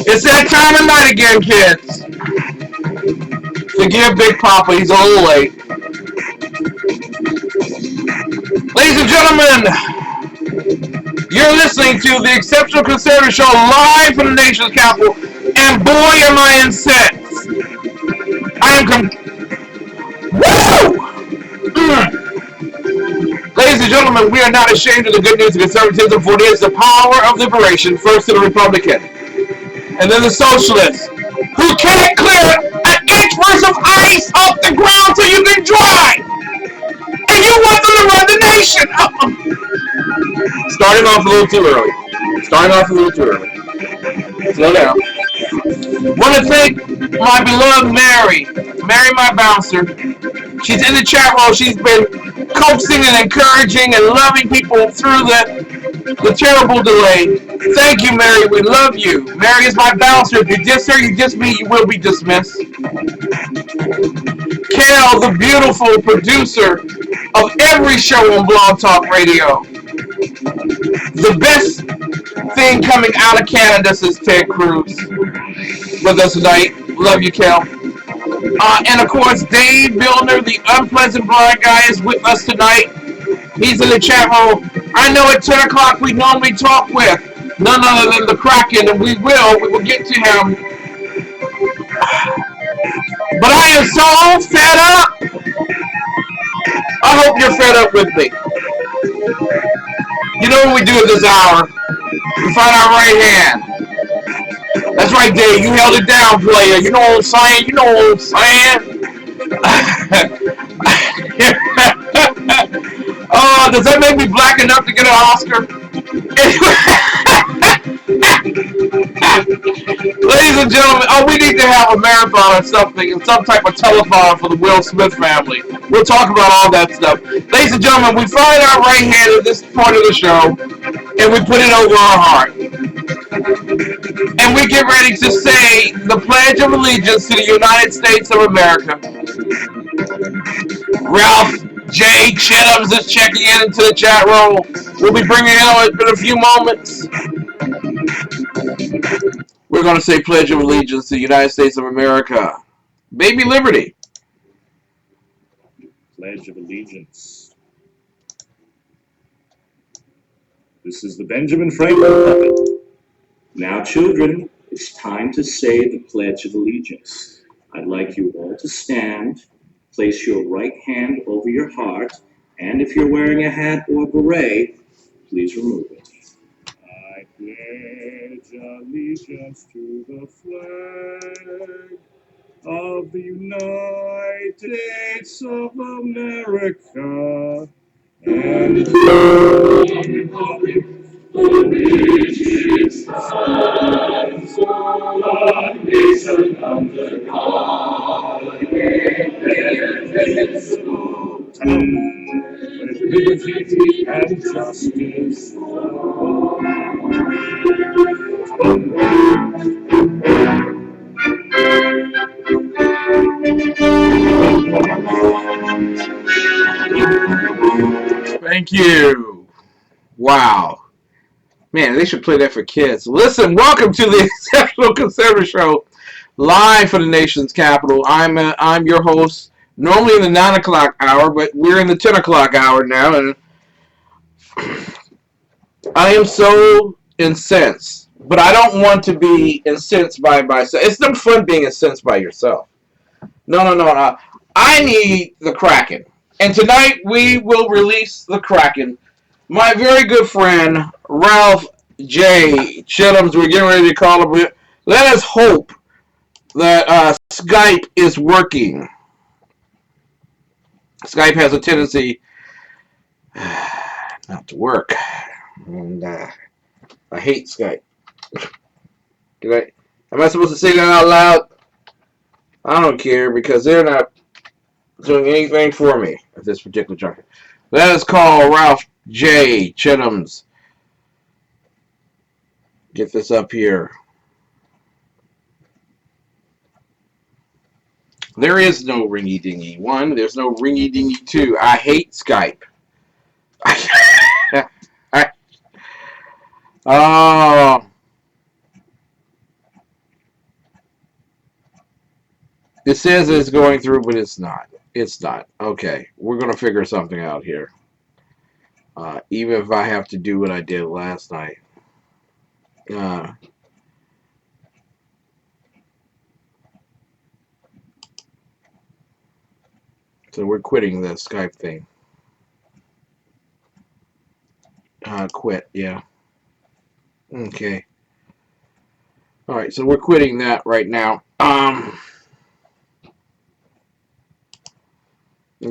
It's that time of night again, kids. Forgive Big Papa, he's a little late. Ladies and gentlemen, you're listening to the Exceptional Conservative Show live from the nation's capital, and boy am I incensed. I am Woo! Ladies and gentlemen, we are not ashamed of the good news of conservatism, for it is the power of liberation, first to the Republican, and then the socialists, who can't clear an inch worth of ice off the ground till you've been dry, and you want them to run the nation. Starting off a little too early. Slow down. Want to thank my beloved Mary, my bouncer. She's in the chat room. She's been coaxing and encouraging and loving people through the terrible delay. Thank you, Mary. We love you. Mary is my bouncer. If you diss her, you diss me, you will be dismissed. Cal, the beautiful producer of every show on Blog Talk Radio. The best thing coming out of Canada since Ted Cruz with us tonight. Love you, Cal. And of course, Dave Milner, the unpleasant blind guy, is with us tonight. He's in the chat room. I know at 10 o'clock we normally talk with none other than the Kraken, and we will get to him. But I am so fed up. I hope you're fed up with me. You know what we do at this hour? We find our right hand. That's right, Dave. You held it down, player. You know what I'm saying? Oh, does that make me black enough to get an Oscar? Ladies and gentlemen, we need to have a marathon or something, some type of telethon for the Will Smith family. We'll talk about all that stuff. Ladies and gentlemen, we find our right hand at this point of the show, and we put it over our heart. And we get ready to say the Pledge of Allegiance to the United States of America. Ralph J. Chittams is checking into the chat room. We'll be bringing him in a few moments. We're going to say Pledge of Allegiance to the United States of America. Baby Liberty. Pledge of Allegiance. This is the Benjamin Franklin puppet. Now, children, it's time to say the Pledge of Allegiance. I'd like you all to stand, place your right hand over your heart, and if you're wearing a hat or beret, please remove it. I pledge allegiance to the flag of the United States of America and to the republic for which it stands, one nation under God, indivisible, with liberty and justice for all. Thank you. Wow. Man, they should play that for kids. Listen, welcome to the Exceptional Conservative Show, live from the nation's capital. I'm your host, normally in the 9 o'clock hour, but we're in the 10 o'clock hour now, and I am so incensed. But I don't want to be incensed by myself. It's no fun being incensed by yourself. No. I need the Kraken. And tonight we will release the Kraken. My very good friend, Ralph J. Chittams, we're getting ready to call him. Let us hope that Skype is working. Skype has a tendency not to work. And I hate Skype. Am I supposed to say that out loud? I don't care, because they're not doing anything for me at this particular juncture. Let us call Ralph J. Chittams. Get this up here. There is no ringy dingy 1. There's no ringy dingy 2. I hate Skype. Oh, it says it's going through, but it's not. It's not. Okay, we're gonna figure something out here. Even if I have to do what I did last night. Uh, so we're quitting the Skype thing. Quit. Yeah. Okay. All right. So we're quitting that right now. Let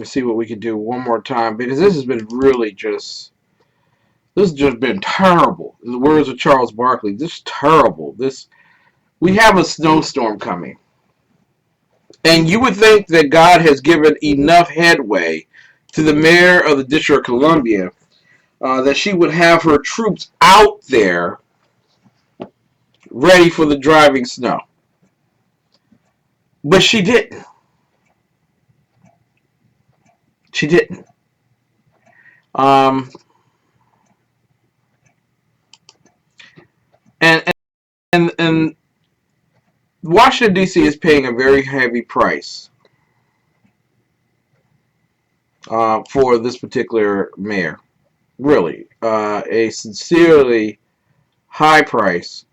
me see what we can do one more time, because this has been really just. This has just been terrible. In the words of Charles Barkley, this is terrible. We have a snowstorm coming. And you would think that God has given enough headway to the mayor of the District of Columbia that she would have her troops out there ready for the driving snow. But she didn't. She didn't. And Washington, D.C. is paying a very heavy price for this particular mayor. Really. A sincerely high price.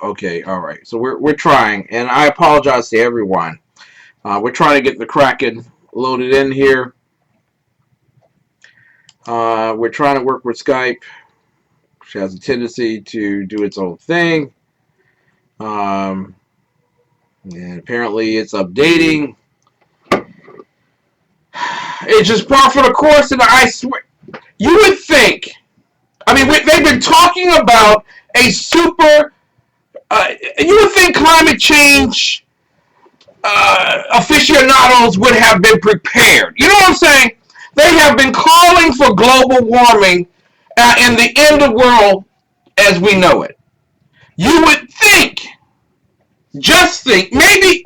Okay, all right. So we're trying, and I apologize to everyone. We're trying to get the Kraken loaded in here. We're trying to work with Skype, which has a tendency to do its own thing. And apparently it's updating. It's just par for the course, and I swear, you would think. I mean, they've been talking about a super. You would think climate change aficionados would have been prepared. You know what I'm saying? They have been calling for global warming and the end of the world as we know it. You would think, just think, maybe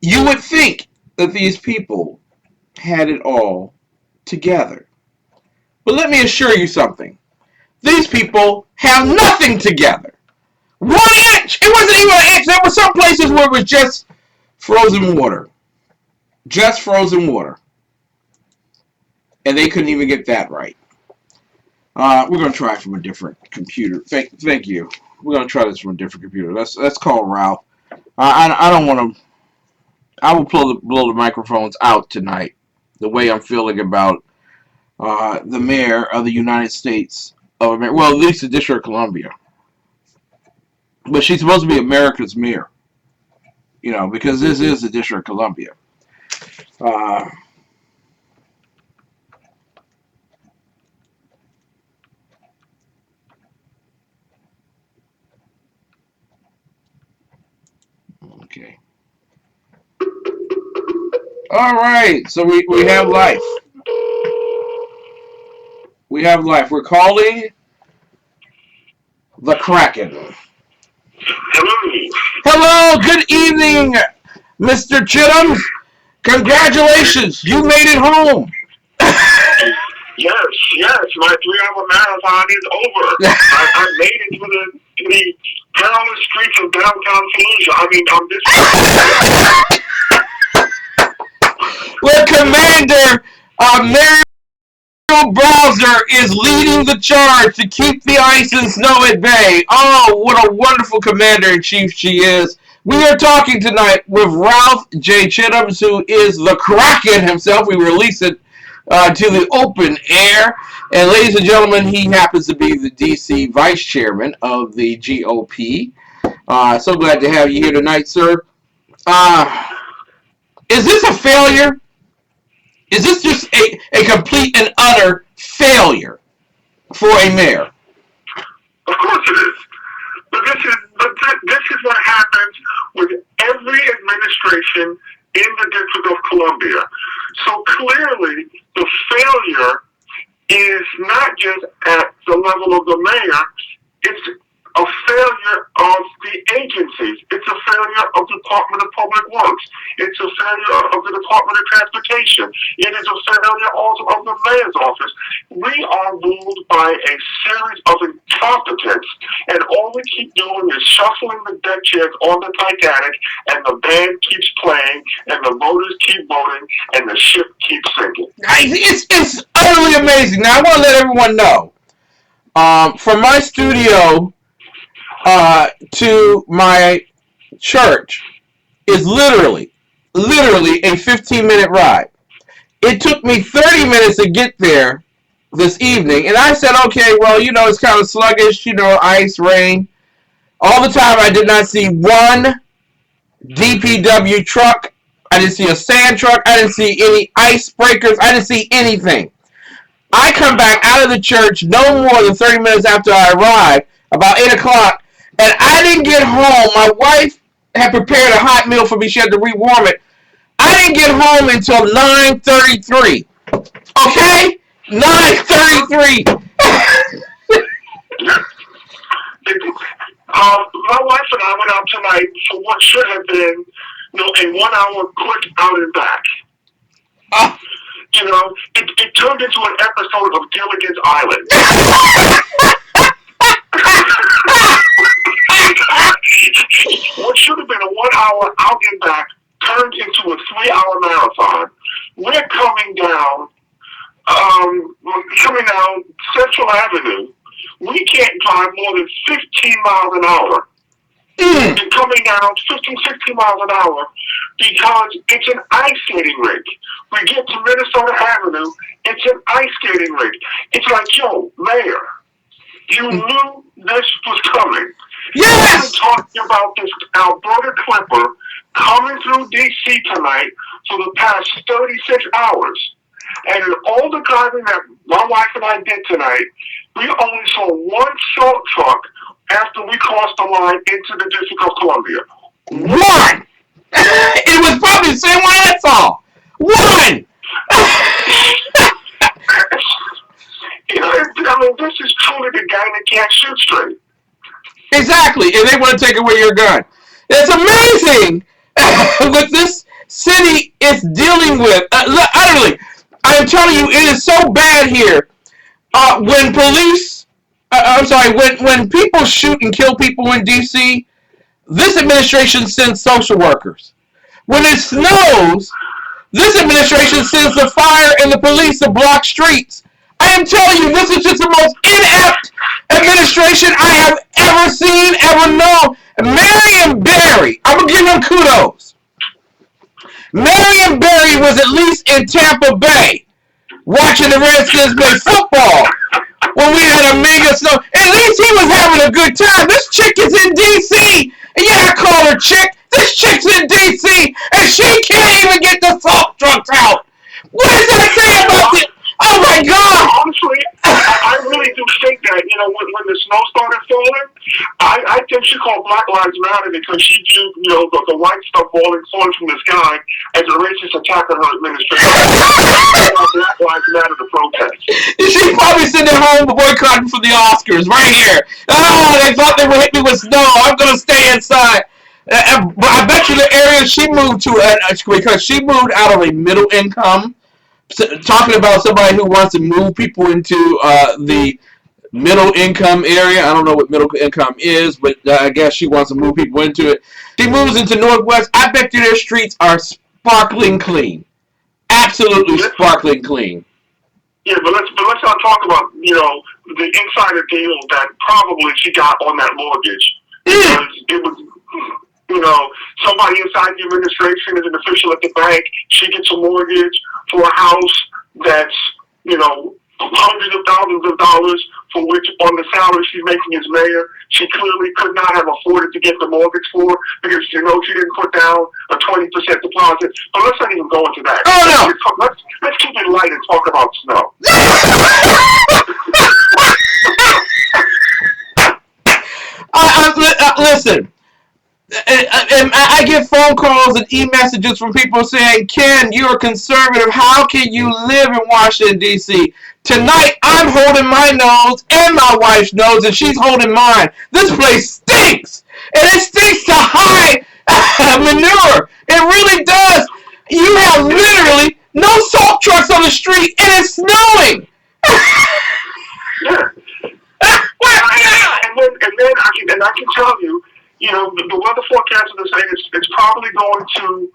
you would think that these people had it all together. But let me assure you something. These people have nothing together. 1 inch! It wasn't even an inch. There were some places where it was just frozen water. Just frozen water. And they couldn't even get that right. We're going to try it from a different computer. Thank you. We're going to try this from a different computer. Let's call Ralph. I don't want to. I will blow the microphones out tonight. The way I'm feeling about the mayor of the United States of America. Well, at least the District of Columbia. But she's supposed to be America's mayor. You know, because this is the District of Columbia. Okay. All right. So we have life. We have life. We're calling the Kraken. Hello. Hello. Good evening, Mr. Chittams. Congratulations. You made it home. Yes, my 3-hour marathon is over. I made it to the perilous streets of downtown Fallujah. I mean, Well, Commander Mario Browser is leading the charge to keep the ice and snow at bay. Oh, what a wonderful commander-in-chief she is. We are talking tonight with Ralph J. Chittams, who is the Kraken himself. We release it to the open air. And ladies and gentlemen, he happens to be the D.C. Vice Chairman of the GOP. So glad to have you here tonight, sir. Is this a failure? Is this just a complete and utter failure for a mayor? of course it is. But this is what happens with every administration in the District of Columbia. So clearly, the failure is not just at the level of the mayor, it's a failure of the agencies. It's a failure of the Department of Public Works. It's a failure of the Department of Transportation. It is a failure also of the mayor's office. We are ruled by a series of incompetence, and all we keep doing is shuffling the deck chairs on the Titanic, and the band keeps playing, and the voters keep voting, and the ship keeps sinking. It's utterly amazing. Now, I want to let everyone know, from my studio to my church is literally a 15-minute ride. It took me 30 minutes to get there this evening, and I said, okay, well, it's kind of sluggish, ice, rain. All the time, I did not see one DPW truck. I didn't see a sand truck. I didn't see any ice breakers. I didn't see anything. I come back out of the church no more than 30 minutes after I arrived, about 8 o'clock, and I didn't get home. My wife had prepared a hot meal for me. She had to rewarm it. I didn't get home until 9:33. Okay? 9:33. My wife and I went out tonight for what should have been, a 1 hour quick out and back. It turned into an episode of Gilligan's Island. What should have been a 1 hour out and back turned into a 3 hour marathon. We're coming down Central Avenue. We can't drive more than 15 miles an hour. And coming down 15, 16 miles an hour because it's an ice skating rink. We get to Minnesota Avenue, it's an ice skating rink. It's like, yo, Mayor, you knew this was coming. Yes! We've been talking about this Alberta Clipper coming through D.C. tonight for the past 36 hours. And in all the driving that my wife and I did tonight, we only saw one salt truck after we crossed the line into the District of Columbia. One! It was probably the same one I saw. One! This is truly the guy that can't shoot straight. Exactly, and they want to take away your gun. It's amazing what this city is dealing with. Utterly, I am telling you, it is so bad here. When people shoot and kill people in D.C., this administration sends social workers. When it snows, this administration sends the fire and the police to block streets. I am telling you, this is just the most inept administration I have ever seen, ever known. Marion Barry, I'm going to give him kudos. Marion Barry was at least in Tampa Bay watching the Redskins play football when we had a mega snow. At least he was having a good time. This chick is in D.C. And yeah, I call her chick. This chick's in D.C. and she can't even get the salt trucks out. What does that say about it? Oh my God! Honestly, I really do think that, when the snow started falling, I think she called Black Lives Matter because she viewed, the white stuff falling from the sky as a racist attack on her administration. Black Lives Matter to protest. She probably sitting at home boycotting for the Oscars right here. Oh, they thought they would hit me with snow. I'm going to stay inside. But I bet you the area she moved to, because she moved out of a middle income, talking about somebody who wants to move people into the middle income area. I don't know what middle income is, but I guess she wants to move people into it. She moves into Northwest. I bet you their streets are sparkling clean. Absolutely sparkling clean. Yeah, but let's not talk about, the insider deal that probably she got on that mortgage. Because it was, somebody inside the administration is an official at the bank. She gets a mortgage for a house that's, hundreds of thousands of dollars, for which on the salary she's making as mayor, she clearly could not have afforded to get the mortgage for because, she didn't put down a 20% deposit. But let's not even go into that. Oh, no. Let's keep it light and talk about snow. Listen. I get phone calls and e-messages from people saying, Ken, you're a conservative. How can you live in Washington, D.C.? Tonight, I'm holding my nose and my wife's nose, and she's holding mine. This place stinks, and it stinks to high manure. It really does. You have literally no salt trucks on the street, and it's snowing. Yeah. And I can tell you, the weather forecasters are saying it's probably going to,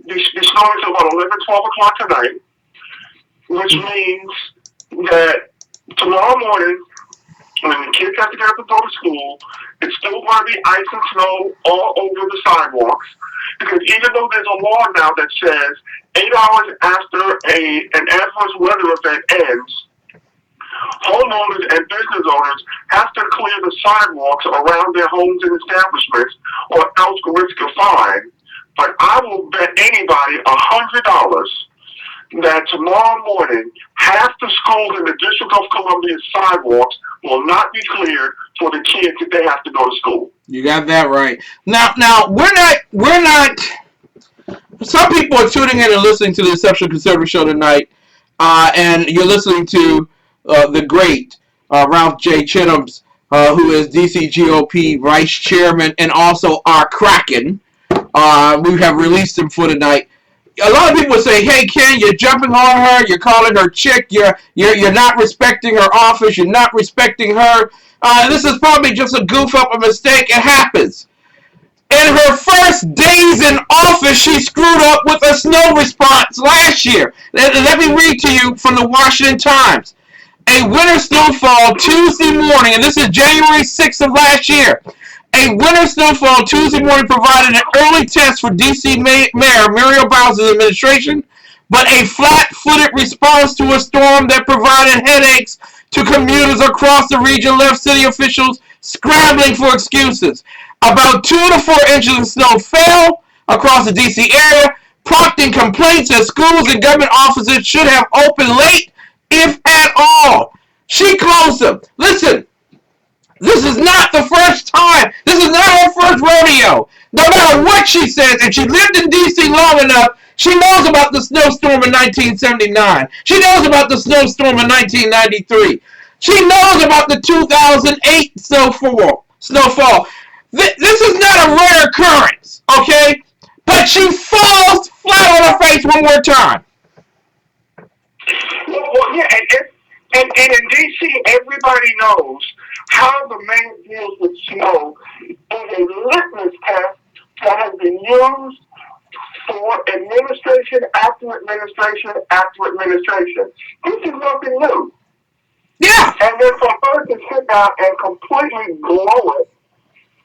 be snowing till about 11, 12 o'clock tonight, which means that tomorrow morning, when the kids have to get up and go to school, it's still going to be ice and snow all over the sidewalks. Because even though there's a law now that says 8 hours after an adverse weather event ends, homeowners and business owners have to clear the sidewalks around their homes and establishments or else risk a fine. But I will bet anybody $100 that tomorrow morning, half the schools in the District of Columbia's sidewalks will not be cleared for the kids if they have to go to school. You got that right. Now we're not. Some people are tuning in and listening to the Exceptional Conservative Show tonight, and you're listening to the great Ralph J. Chittams, who is DC GOP Vice Chairman and also our KRAKEN. We have released him for tonight. A lot of people say, "Hey Ken, you're jumping on her. You're calling her chick. You're not respecting her office. You're not respecting her." This is probably just a goof up, a mistake. It happens. In her first days in office, she screwed up with a snow response last year. Let me read to you from the Washington Times. A winter snowfall Tuesday morning, and this is January 6th of last year. A winter snowfall Tuesday morning provided an early test for D.C. Mayor Muriel Bowser's administration, but a flat-footed response to a storm that provided headaches to commuters across the region left city officials scrambling for excuses. About 2 to 4 inches of snow fell across the D.C. area, prompting complaints that schools and government offices should have opened late, if at all. She closed them. Listen, this is not the first time. This is not her first rodeo. No matter what she says, and she lived in D.C. long enough, she knows about the snowstorm in 1979. She knows about the snowstorm in 1993. She knows about the 2008 snowfall. This is not a rare occurrence, okay? But she falls flat on her face one more time. Well, yeah, and in D.C., everybody knows how the mayor deals with snow is a litmus test that has been used for administration after administration after administration. This is nothing new. Yeah. And then for her to sit down and completely blow it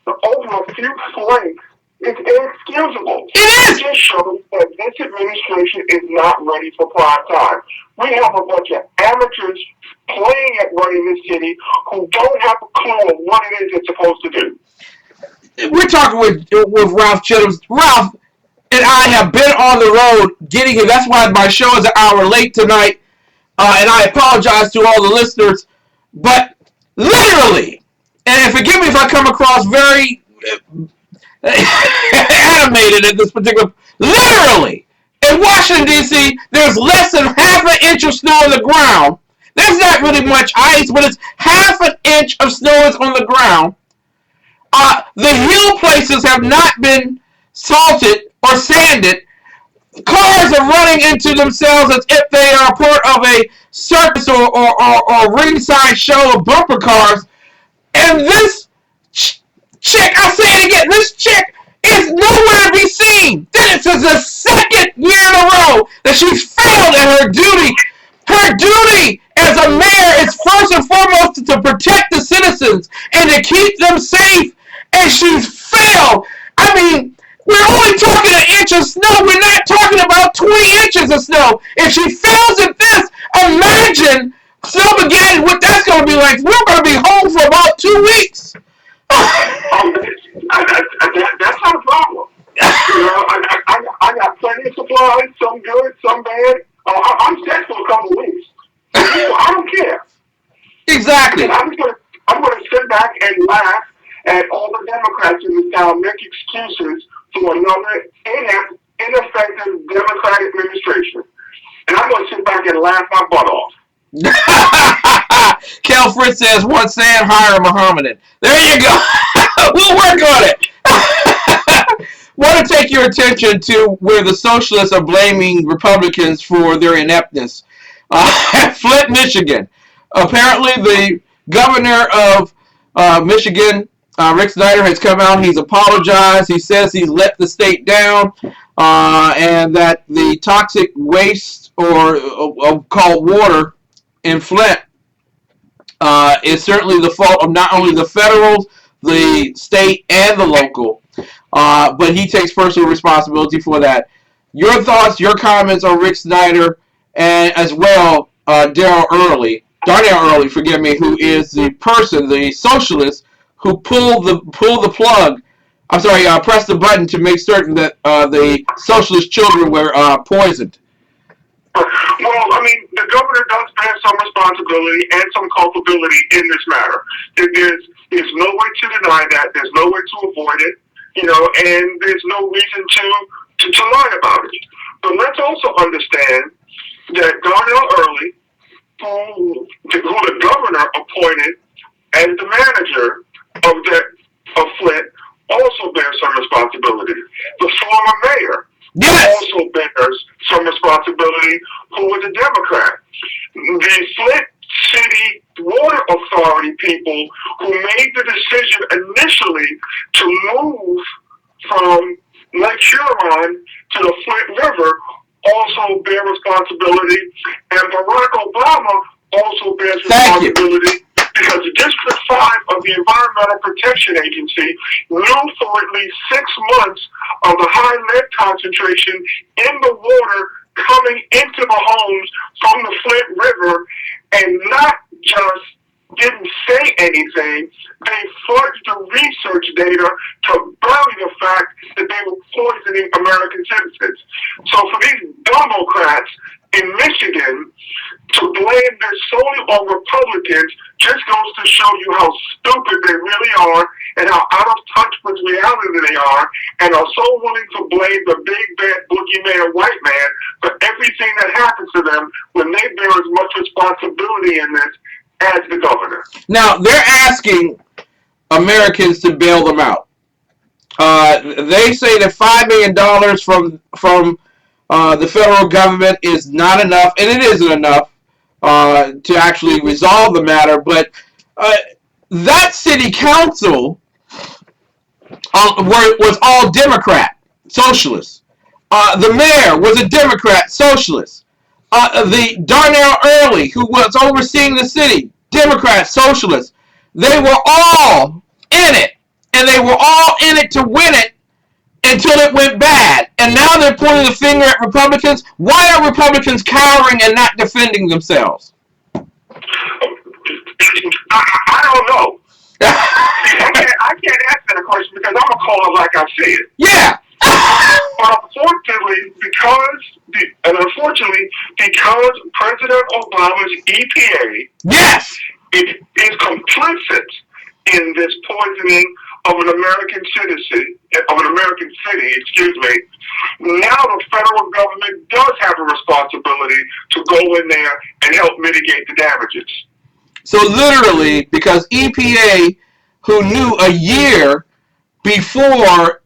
over a few flakes is inexcusable. It is. It just shows that this administration is not ready for prime time. We have a bunch of amateurs playing at running this city who don't have a clue of what it is it's supposed to do. We're talking with Ralph Chittams. Ralph and I have been on the road getting here. That's why my show is an hour late tonight. And I apologize to all the listeners. But literally, and forgive me if I come across very animated at this particular, literally, in Washington, D.C., there's less than half an inch of snow on the ground. There's not really much ice, but it's half an inch of snow is on the ground. The hill places have not been salted or sanded. Cars are running into themselves as if they are part of a circus or ringside show of bumper cars. And this chick, I say it again, this chick is nowhere to be seen. This is the second year in a row that she's failed at her duty. Her duty as a mayor is first and foremost to protect the citizens and to keep them safe. And she's failed. I mean, we're only talking an inch of snow. We're not talking about 20 inches of snow. If she fails at this, imagine Snowmageddon, what that's going to be like. We're going to be home for about 2 weeks. That's not a problem. I got plenty of supplies, some good, some bad. I'm set for a couple of weeks. I don't care. Exactly. I'm going to sit back and laugh at all the Democrats in this town make excuses for another ineffective Democratic administration. And I'm going to sit back and laugh my butt off. Kel Fritz says, once saying, hire a Mohammedan. There you go. We'll work on it. Want to take your attention to where the socialists are blaming Republicans for their ineptness. Flint, Michigan. Apparently, the governor of Michigan, Rick Snyder, has come out. He's apologized. He says he's let the state down, and that the toxic waste or called water in Flint is certainly the fault of not only the federal, the state, and the local. But he takes personal responsibility for that. Your thoughts, your comments on Rick Snyder, and as well Darnell Early, forgive me, who is the person, the socialist, who pulled the plug. I'm sorry, pressed the button to make certain that the socialist children were poisoned. Well, I mean, the governor does bear some responsibility and some culpability in this matter. There's no way to deny that. There's no way to avoid it. You know, and there's no reason to lie about it. But let's also understand that Darnell Early, who the governor appointed as the manager of Flint, also bears some responsibility. The former mayor also bears some responsibility, who was a Democrat. The Flint City Water Authority people who made the decision initially to move from Lake Huron to the Flint River also bear responsibility, and Barack Obama also bears responsibility because District 5 of the Environmental Protection Agency knew for at least 6 months of the high lead concentration in the water coming into the homes from the Flint River, and not just didn't say anything, they fudged the research data to bury the fact that they were poisoning American citizens. So for these Democrats in Michigan to blame this solely on Republicans just goes to show you how stupid they really are and how out of touch with reality they are, and are so willing to blame the big bad boogeyman white man for everything that happens to them when they bear as much responsibility in this as the governor. Now, they're asking Americans to bail them out. They say that $5 million from the federal government is not enough, and it isn't enough to actually resolve the matter. But that city council was all Democrat, socialist. The mayor was a Democrat, socialist. The Darnell Early, who was overseeing the city, Democrat, socialist. They were all in it, and they were all in it to win it until it went bad. And now they're pointing the finger at Republicans. Why are Republicans cowering and not defending themselves? I don't know. I can't answer the question because I'm going to call it like I see it. Yeah. But unfortunately, because President Obama's EPA is complicit in this poisoning of an American city, now the federal government does have a responsibility to go in there and help mitigate the damages. So literally, because EPA, who knew a year before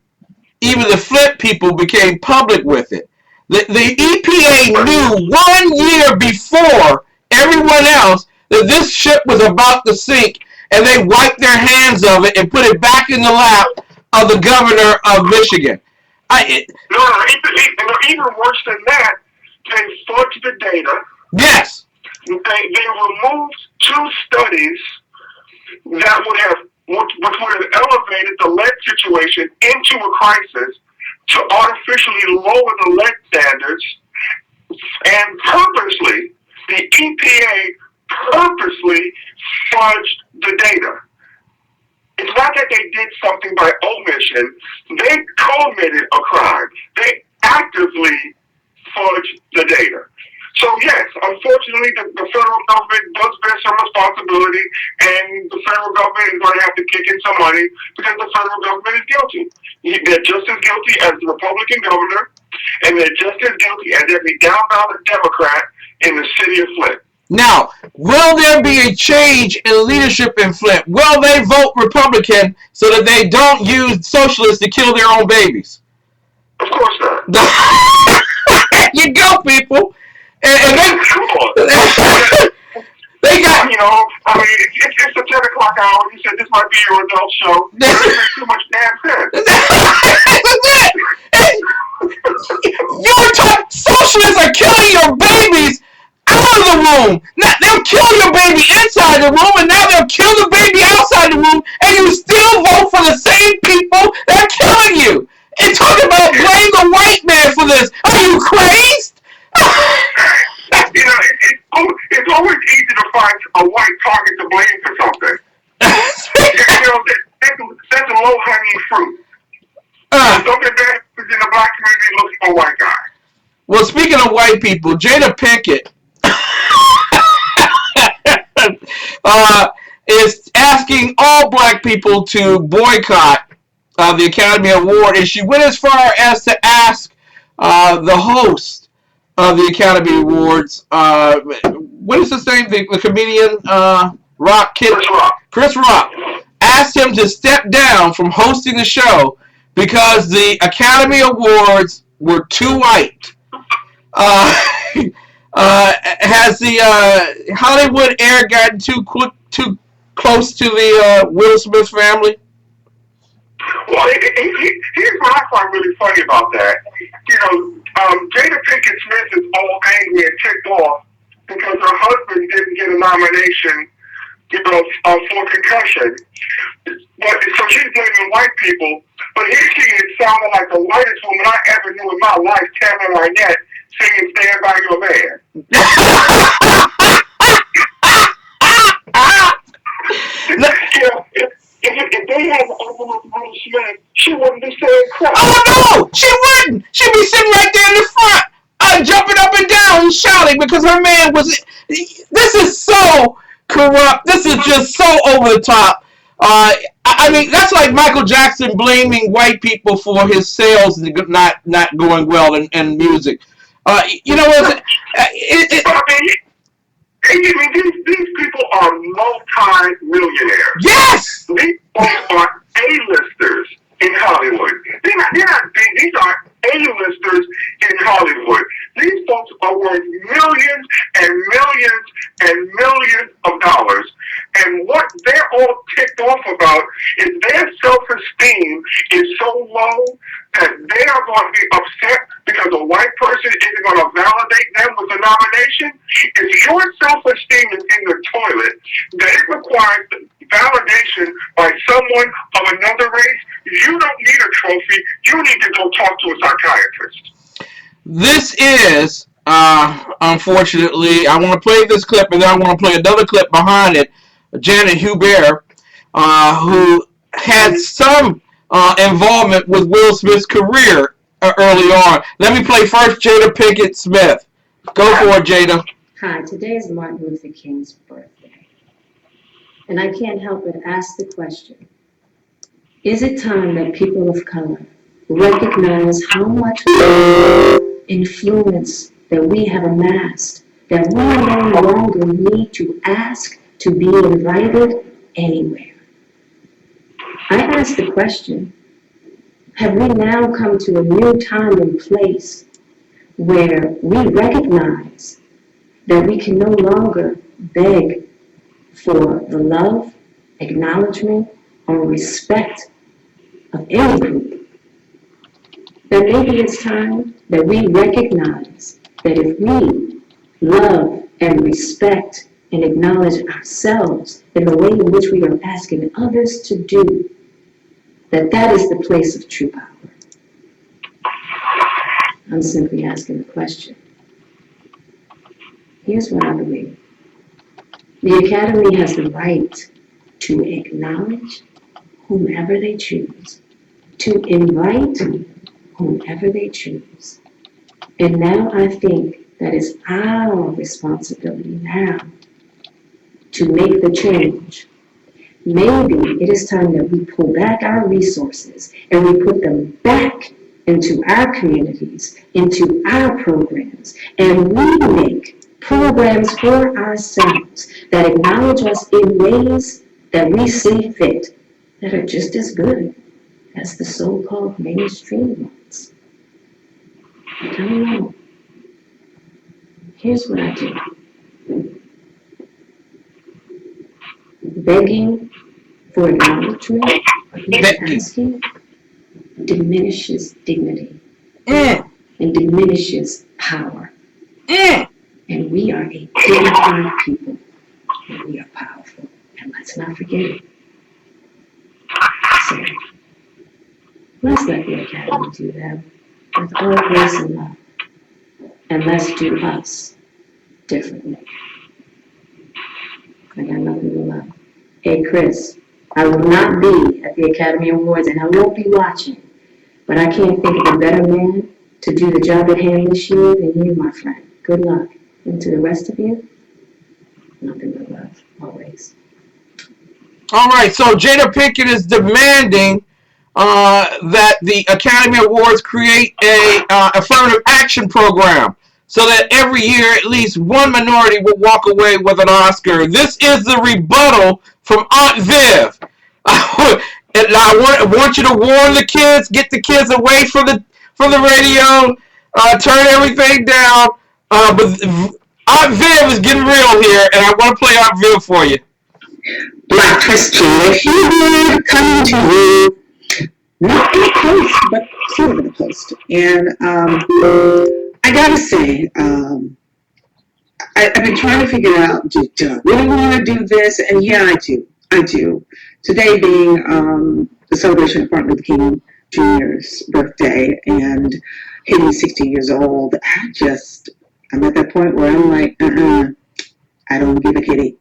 even the Flint people became public with it, the EPA knew 1 year before everyone else that this ship was about to sink, and they wiped their hands of it and put it back in the lap of the governor of Michigan. Even worse than that, they fudged the data. Yes. They removed 2 studies that which would have elevated the lead situation into a crisis to artificially lower the lead standards, and purposely, the EPA purposely fudged the data. It's not that they did something by omission. They committed a crime. They actively fudged the data. So yes, unfortunately, the federal government does bear some responsibility, and the federal government is going to have to kick in some money because the federal government is guilty. They're just as guilty as the Republican governor, and they're just as guilty as every down-ballot Democrat in the city of Flint. Now, will there be a change in leadership in Flint? Will they vote Republican so that they don't use socialists to kill their own babies? Of course not. There you go, people. And they, they got, you know, I mean, it's the 10 o'clock hour. You said this might be your adult show. This makes too much damn sense. You were talking, socialists are killing your babies out of the womb. Now, they'll kill your baby inside the womb, and now they'll kill the baby outside the womb, and you still vote for the same people that are killing you. And talk about blame the white man for this. Are you crazed? You know, it's always easy to find a white target to blame for something. You know, that's a low-hanging fruit. Something bad in the black community looks for a white guy. Well, speaking of white people, Jada Pinkett is asking all black people to boycott the Academy Award, and she went as far as to ask the host of the Academy Awards, what is his name, the comedian, Chris Rock, asked him to step down from hosting the show because the Academy Awards were too white. Has the Hollywood air gotten too close to the Will Smith family? Well, here's what I find really funny about that. You know, Jada Pinkett Smith is all angry and ticked off because her husband didn't get a nomination, you know, for concussion. But so she's blaming white people. But here she is sounding like the whitest woman I ever knew in my life, Tamara Arnett, singing "Stand by Your Man." If they had opened up Will Smith, she wouldn't be saying crap. Oh no, she wouldn't. She'd be sitting right there in the front, jumping up and down and shouting because her man was. This is so corrupt. This is just so over the top. I mean, that's like Michael Jackson blaming white people for his sales not going well in music. You know what? I mean, these people are multi-millionaires. Yes! These folks are A-listers in Hollywood. These are A-listers in Hollywood. These folks are worth millions and millions and millions of dollars. And what they're all ticked off about is their self-esteem is so low that they are going to be upset because a white person isn't going to validate them with a nomination. If your self-esteem is in the toilet, that it requires validation by someone of another race, you don't need a trophy. You need to go talk to a psychiatrist. This is, unfortunately, I want to play this clip and then I want to play another clip behind it. Janet Hubert, who had some involvement with Will Smith's career early on. Let me play first Jada Pinkett Smith. Go for it, Jada. Hi, today is Martin Luther King's birthday. And I can't help but ask the question, is it time that people of color recognize how much influence that we have amassed, that we no longer need to ask to be invited anywhere? I ask the question, have we now come to a new time and place where we recognize that we can no longer beg for the love, acknowledgement, or respect of any group? That maybe it's time that we recognize that if we love and respect and acknowledge ourselves in the way in which we are asking others to do, that is the place of true power. I'm simply asking the question. Here's what I believe. The Academy has the right to acknowledge whomever they choose, to invite whomever they choose. And now I think that it's our responsibility now to make the change. Maybe it is time that we pull back our resources and we put them back into our communities, into our programs, and we make programs for ourselves that acknowledge us in ways that we see fit, that are just as good as the so-called mainstream ones. I don't know. Here's what I do. Begging for acknowledgement, or even asking, diminishes dignity and diminishes power. And we are a dignified people, and we are powerful. And let's not forget it. So, let's let the Academy do them with all grace and love. And let's do us differently. I got nothing to love. Hey, Chris, I will not be at the Academy Awards, and I won't be watching. But I can't think of a better man to do the job at hand this year than you, my friend. Good luck. And to the rest of you, nothing but love, always. All right, so Jada Pinkett is demanding that the Academy Awards create a affirmative action program so that every year at least one minority will walk away with an Oscar. This is the rebuttal from Aunt Viv. And I want you to warn the kids, get the kids away from the radio, turn everything down. But Aunt Viv is getting real here, and I want to play Aunt Viv for you. Black Christian, if you would come to you, not in a post, but sort of in a post. And I gotta say, I've been trying to figure out, do I really want to do this? And yeah, I do. Today being the celebration of Martin Luther King Jr.'s birthday and hitting 60 years old, I'm at that point where I'm like, I don't give a kitty.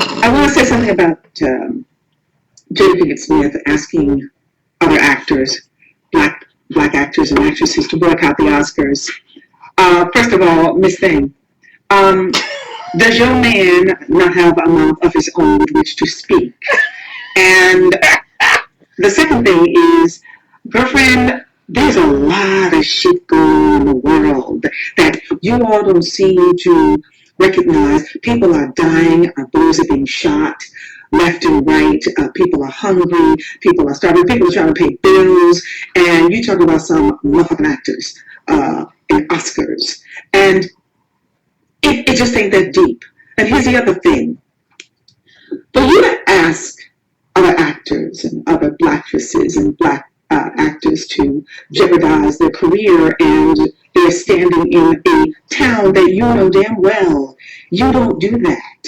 I want to say something about Jada Pinkett Smith asking other actors, black actors and actresses, to boycott the Oscars. First of all, Miss Thing, does your man not have a mouth of his own with which to speak? And the second thing is, girlfriend, there's a lot of shit going on in the world that you all don't seem to recognize. People are dying, boys are being shot left and right, people are hungry, people are starving, people are trying to pay bills, and you talk about some motherfucking actors in Oscars. And it just ain't that deep. And here's the other thing. For you to ask other actors and other black actresses and black actors to jeopardize their career, and they're standing in a town that you know damn well you don't do that.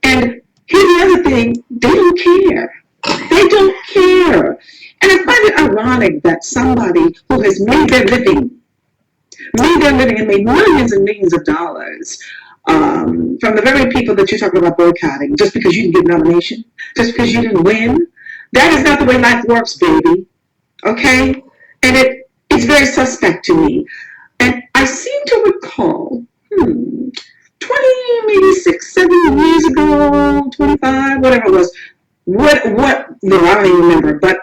And here's the other thing, they don't care. They don't care. And I find it ironic that somebody who has made their living and made millions and millions of dollars from the very people that you're talking about boycotting, just because you didn't get a nomination, just because you didn't win, that is not the way life works, baby. Okay? And it's very suspect to me. And I seem to recall, 20, maybe 6, 7 years ago, 25, whatever it was. No, I don't even remember. But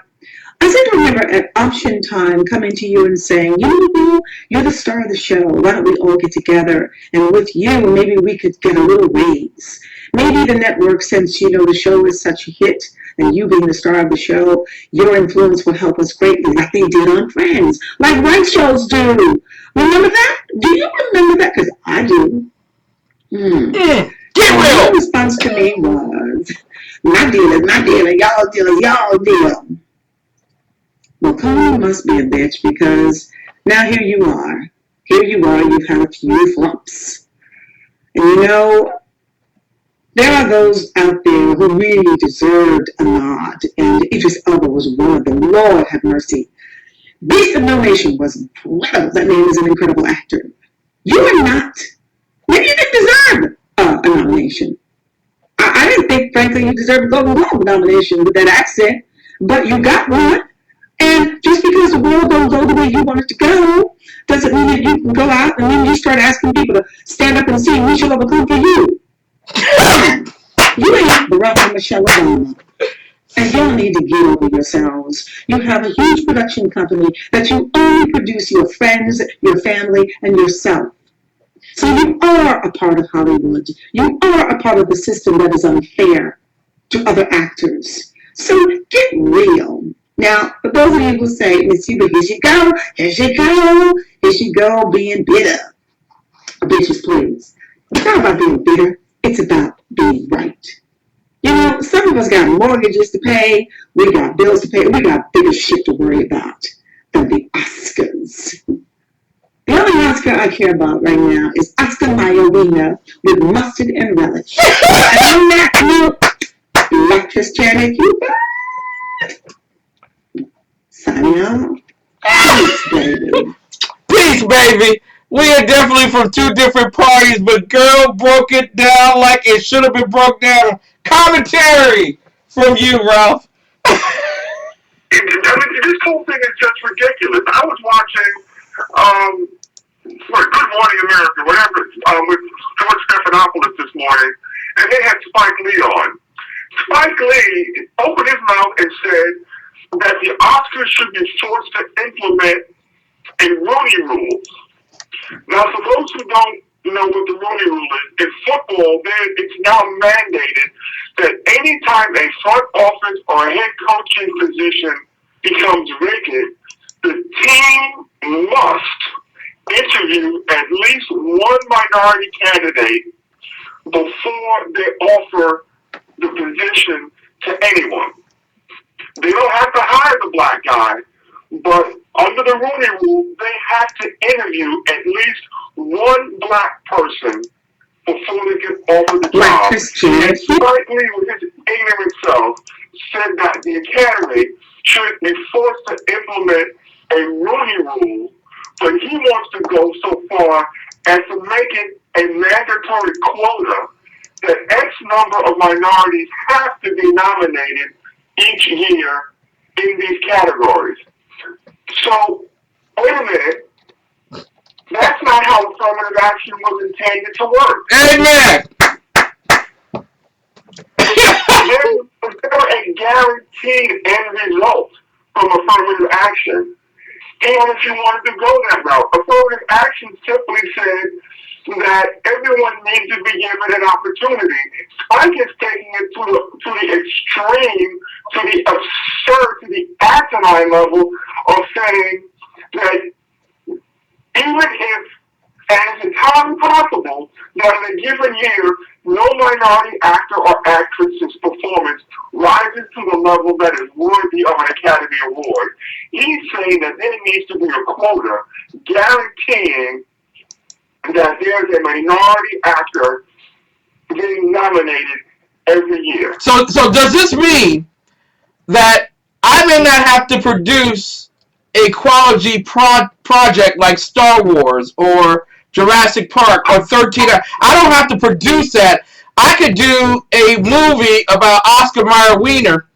I seem to remember at option time coming to you and saying, you know, Bill, you're the star of the show. Why don't we all get together? And with you, maybe we could get a little raise. Maybe the network, since, you know, the show is such a hit, and you being the star of the show, your influence will help us greatly, like they did on Friends, like white shows do. Remember that? Do you remember that? Because I do. Get Your real. response to me was, my dealer, y'all deal. Well, Connie must be a bitch, because now here you are, you've had a few flumps. And you know, there are those out there who really deserved a nod, and Idris Elba was one of them. Lord have mercy. Beast of No Nation was incredible. That man is an incredible actor. You are not. Maybe you didn't deserve a nomination. I didn't think, frankly, you deserved a Golden Globe nomination with that accent, but you got one. And just because the world don't go the way you want it to go, doesn't mean that you can go out and then you start asking people to stand up and sing "We Shall Overcome" for you. You ain't Barack Michelle Obama. And y'all need to get over yourselves. You have a huge production company that you only produce your friends, your family, and yourself. So you are a part of Hollywood. You are a part of the system that is unfair to other actors. So get real. Now, for those of you who say, Miss Huber, here she go, here she go, here she go, being bitter. Bitches, please. It's not about being bitter. It's about being right. You know, some of us got mortgages to pay. We got bills to pay. We got bigger shit to worry about than the Oscars. The only Oscar I care about right now is Oscar Mayer Wiener with mustard and relish. And on that note, Black Christianity, you signing off. Peace, baby. Peace, baby. We are definitely from two different parties, but girl broke it down like it should have been broke down. Commentary from you, Ralph. I mean, this whole thing is just ridiculous. I was watching Good Morning America, whatever, with George Stephanopoulos this morning, and they had Spike Lee on. Spike Lee opened his mouth and said that the Oscars should be forced to implement a Rooney Rule. Now, for those who don't know what the Rooney Rule is, in football, it's now mandated that anytime a front office or a head coaching position becomes vacant, the team must interview at least one minority candidate before they offer the position to anyone. They don't have to hire the black guy, but under the Rooney Rule, they have to interview at least one black person before they can offer the job. And Spike Lee, with his ignorant self, said that the Academy should be forced to implement a Rooney Rule, but he wants to go so far as to make it a mandatory quota that X number of minorities have to be nominated each year in these categories. So, wait a minute. That's not how affirmative action was intended to work. Amen. There's never a guaranteed end result from affirmative action, even if you wanted to go that route. Affirmative action simply said that everyone needs to be given an opportunity. Spike is taking it to the extreme, to the absurd, to the asinine level of saying that even if, and it's entirely possible, that in a given year, no minority actor or actress's performance rises to the level that is worthy of an Academy Award. He's saying that there needs to be a quota guaranteeing that there's a minority actor getting nominated every year. So does this mean that I may not have to produce a quality project like Star Wars or Jurassic Park or 13? I don't have to produce that. I could do a movie about Oscar Mayer Wiener,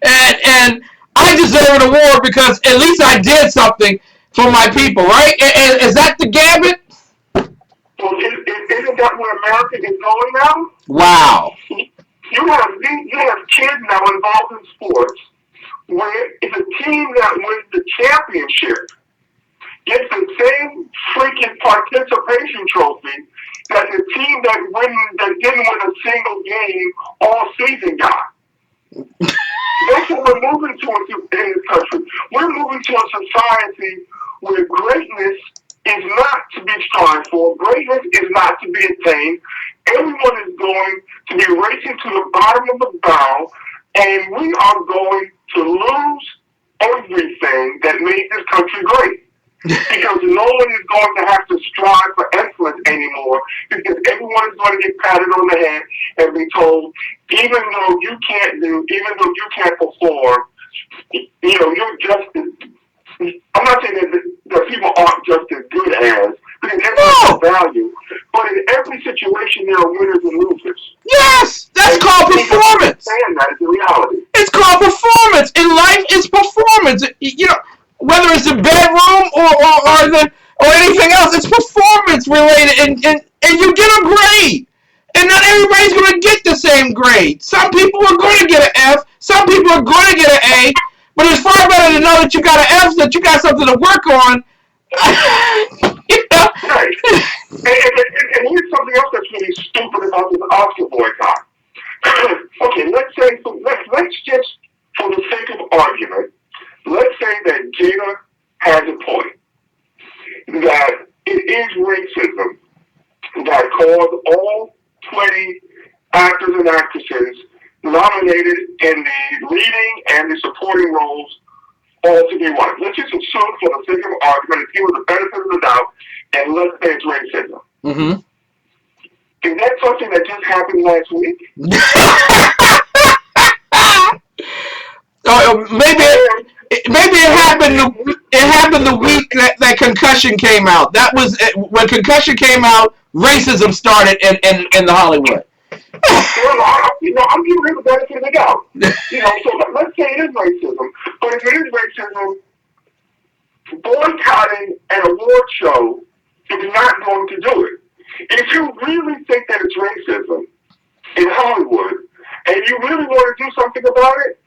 and I deserve an award because at least I did something for my people, right? Is that the gambit? Well, isn't that where America is going now? Wow. You have kids now involved in sports where it's a team that wins the championship gets the same freaking participation trophy that the team that didn't win a single game all season got. That's what we're moving to in this country. We're moving to a society where greatness is not to be strived for. Greatness is not to be attained. Everyone is going to be racing to the bottom of the barrel, and we are going to lose everything that made this country great. Because no one is going to have to strive for excellence anymore, because everyone is going to get patted on the head and be told, even though you can't perform, you're just as, I'm not saying that people aren't just as good as, because everyone has value, but in every situation there are winners and losers. Yes, that's called performance. Understand that is the reality. It's called performance. In life, it's performance. Whether it's the bedroom or anything else, it's performance related, and you get a grade. And not everybody's going to get the same grade. Some people are going to get an F. Some people are going to get an A. But it's far better to know that you got an F, that you got something to work on. Right. And here's something else that's really stupid about this Oscar boycott. Okay, let's just, for the sake of argument, let's say that Jada has a point, that it is racism that caused all 20 actors and actresses nominated in the leading and the supporting roles all to be white. Let's just assume, for the sake of argument, give the benefit of the doubt, and let's say it's racism. Mm-hmm. Is that something that just happened last week? Maybe it happened. It happened the week that Concussion came out. That was when Concussion came out. Racism started in the Hollywood. I'm giving him the benefit of the doubt. So let's say it is racism. But if it is racism, boycotting an award show is not going to do it. If you really think that it's racism in Hollywood, and you really want to do something about it,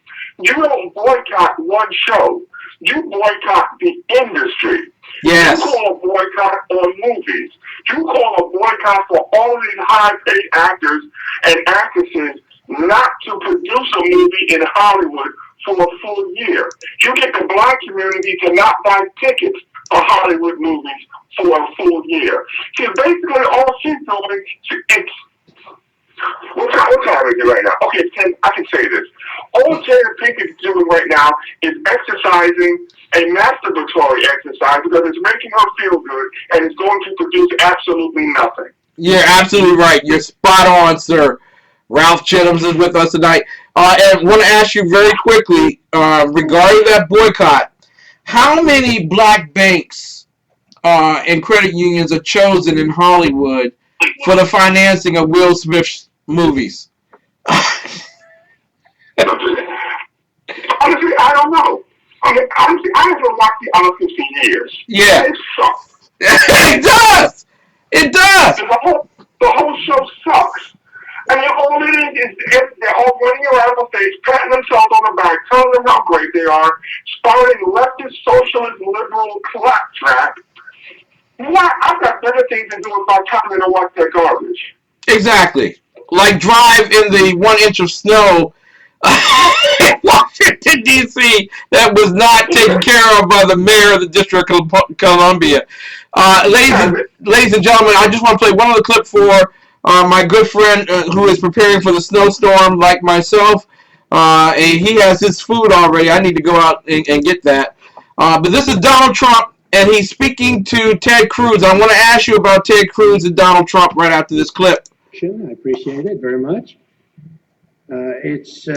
you don't boycott one show. You boycott the industry. Yes. You call a boycott on movies. You call a boycott for all these high-paid actors and actresses not to produce a movie in Hollywood for a full year. You get the black community to not buy tickets for Hollywood movies for a full year. See, basically all she's doing, what time is it right now? Okay, I can say this. All Jada Pinkett is doing right now is exercising a masturbatory exercise because it's making her feel good and it's going to produce absolutely nothing. You're absolutely right. You're spot on, sir. Ralph Chittams is with us tonight. And want to ask you very quickly regarding that boycott. How many black banks and credit unions are chosen in Hollywood for the financing of Will Smith's movies? Honestly, I don't know. Honestly, I haven't watched the Oscars for years. Yeah. It sucks. It does. It does. The whole show sucks. I mean, all it is they're all running around the stage, patting themselves on the back, telling them how great they are, spouting leftist, socialist, liberal claptrap. What? I've got better things to do with my time than to watch that garbage. Exactly. Like drive in the 1 inch of snow in Washington, D.C. that was not taken care of by the mayor of the District of Columbia. Ladies and gentlemen, I just want to play one other clip for my good friend who is preparing for the snowstorm like myself. And he has his food already. I need to go out and get that. But this is Donald Trump, and he's speaking to Ted Cruz. I want to ask you about Ted Cruz and Donald Trump right after this clip. Sure, I appreciate it very much. It's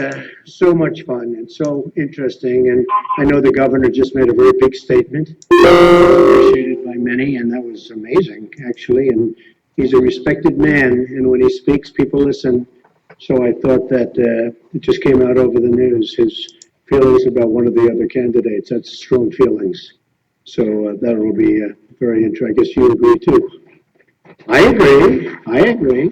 so much fun and so interesting, and I know the governor just made a very big statement, appreciated by many, and that was amazing, actually, and he's a respected man, and when he speaks, people listen, so I thought that it just came out over the news, his feelings about one of the other candidates. That's strong feelings, so that will be very interesting. I guess you agree, too. I agree.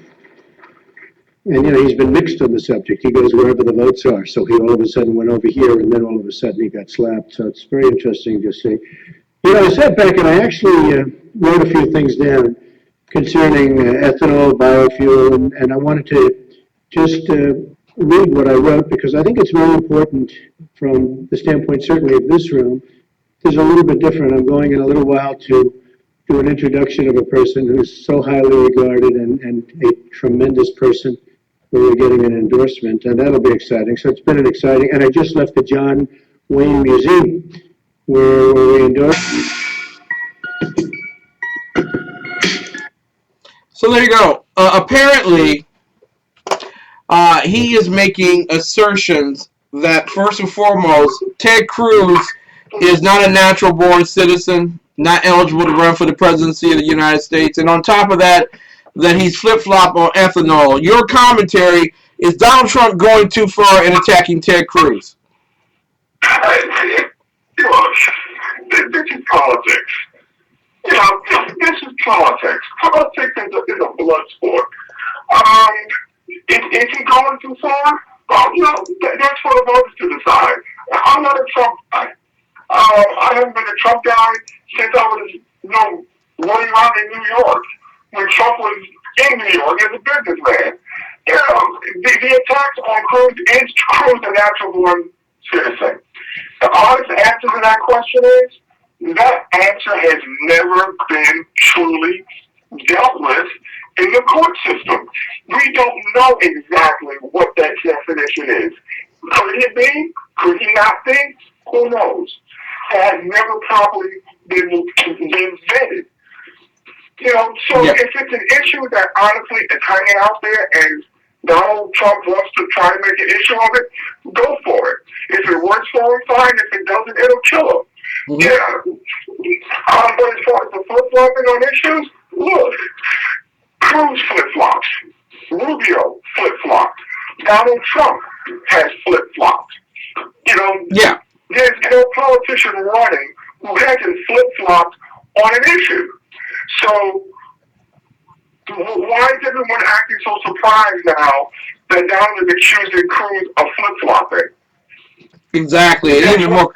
And, he's been mixed on the subject. He goes wherever the votes are. So he all of a sudden went over here, and then all of a sudden he got slapped. So it's very interesting to see. I sat back and I actually wrote a few things down concerning ethanol, biofuel, and I wanted to just read what I wrote because I think it's very important from the standpoint, certainly, of this room. It's a little bit different. I'm going in a little while to do an introduction of a person who's so highly regarded and a tremendous person. We're getting an endorsement, and that'll be exciting. So it's been an exciting, and I just left the John Wayne Museum where we endorsed. So there you go. Apparently, he is making assertions that, first and foremost, Ted Cruz is not a natural-born citizen, not eligible to run for the presidency of the United States, and on top of that, that he's flip-flop on ethanol. Your commentary, is Donald Trump going too far in attacking Ted Cruz? Look, this is politics. This is politics. Politics is a blood sport. Is he going too far? Well, that's for the voters to decide. I'm not a Trump guy. I haven't been a Trump guy since I was, running around in New York. New York as a businessman. You know, the attacks on Cruz is Cruz a natural born citizen. The honest answer to that question is that answer has never been truly dealt with in the court system. We don't know exactly what that definition is. Could it be? Could he not be? Who knows? It has never properly been vetted. You know, so if it's an issue that honestly is hanging out there and Donald Trump wants to try to make an issue of it, go for it. If it works for him, fine. If it doesn't, it'll kill him. Mm-hmm. Yeah. But as far as the flip-flopping on issues, look, Cruz flip-flops. Rubio flip-flopped. Donald Trump has flip-flopped. You know, there's no politician running who hasn't flip-flopped on an issue. So why is everyone acting so surprised now that Donald is accusing Cruz of flip-flopping? Exactly. And even more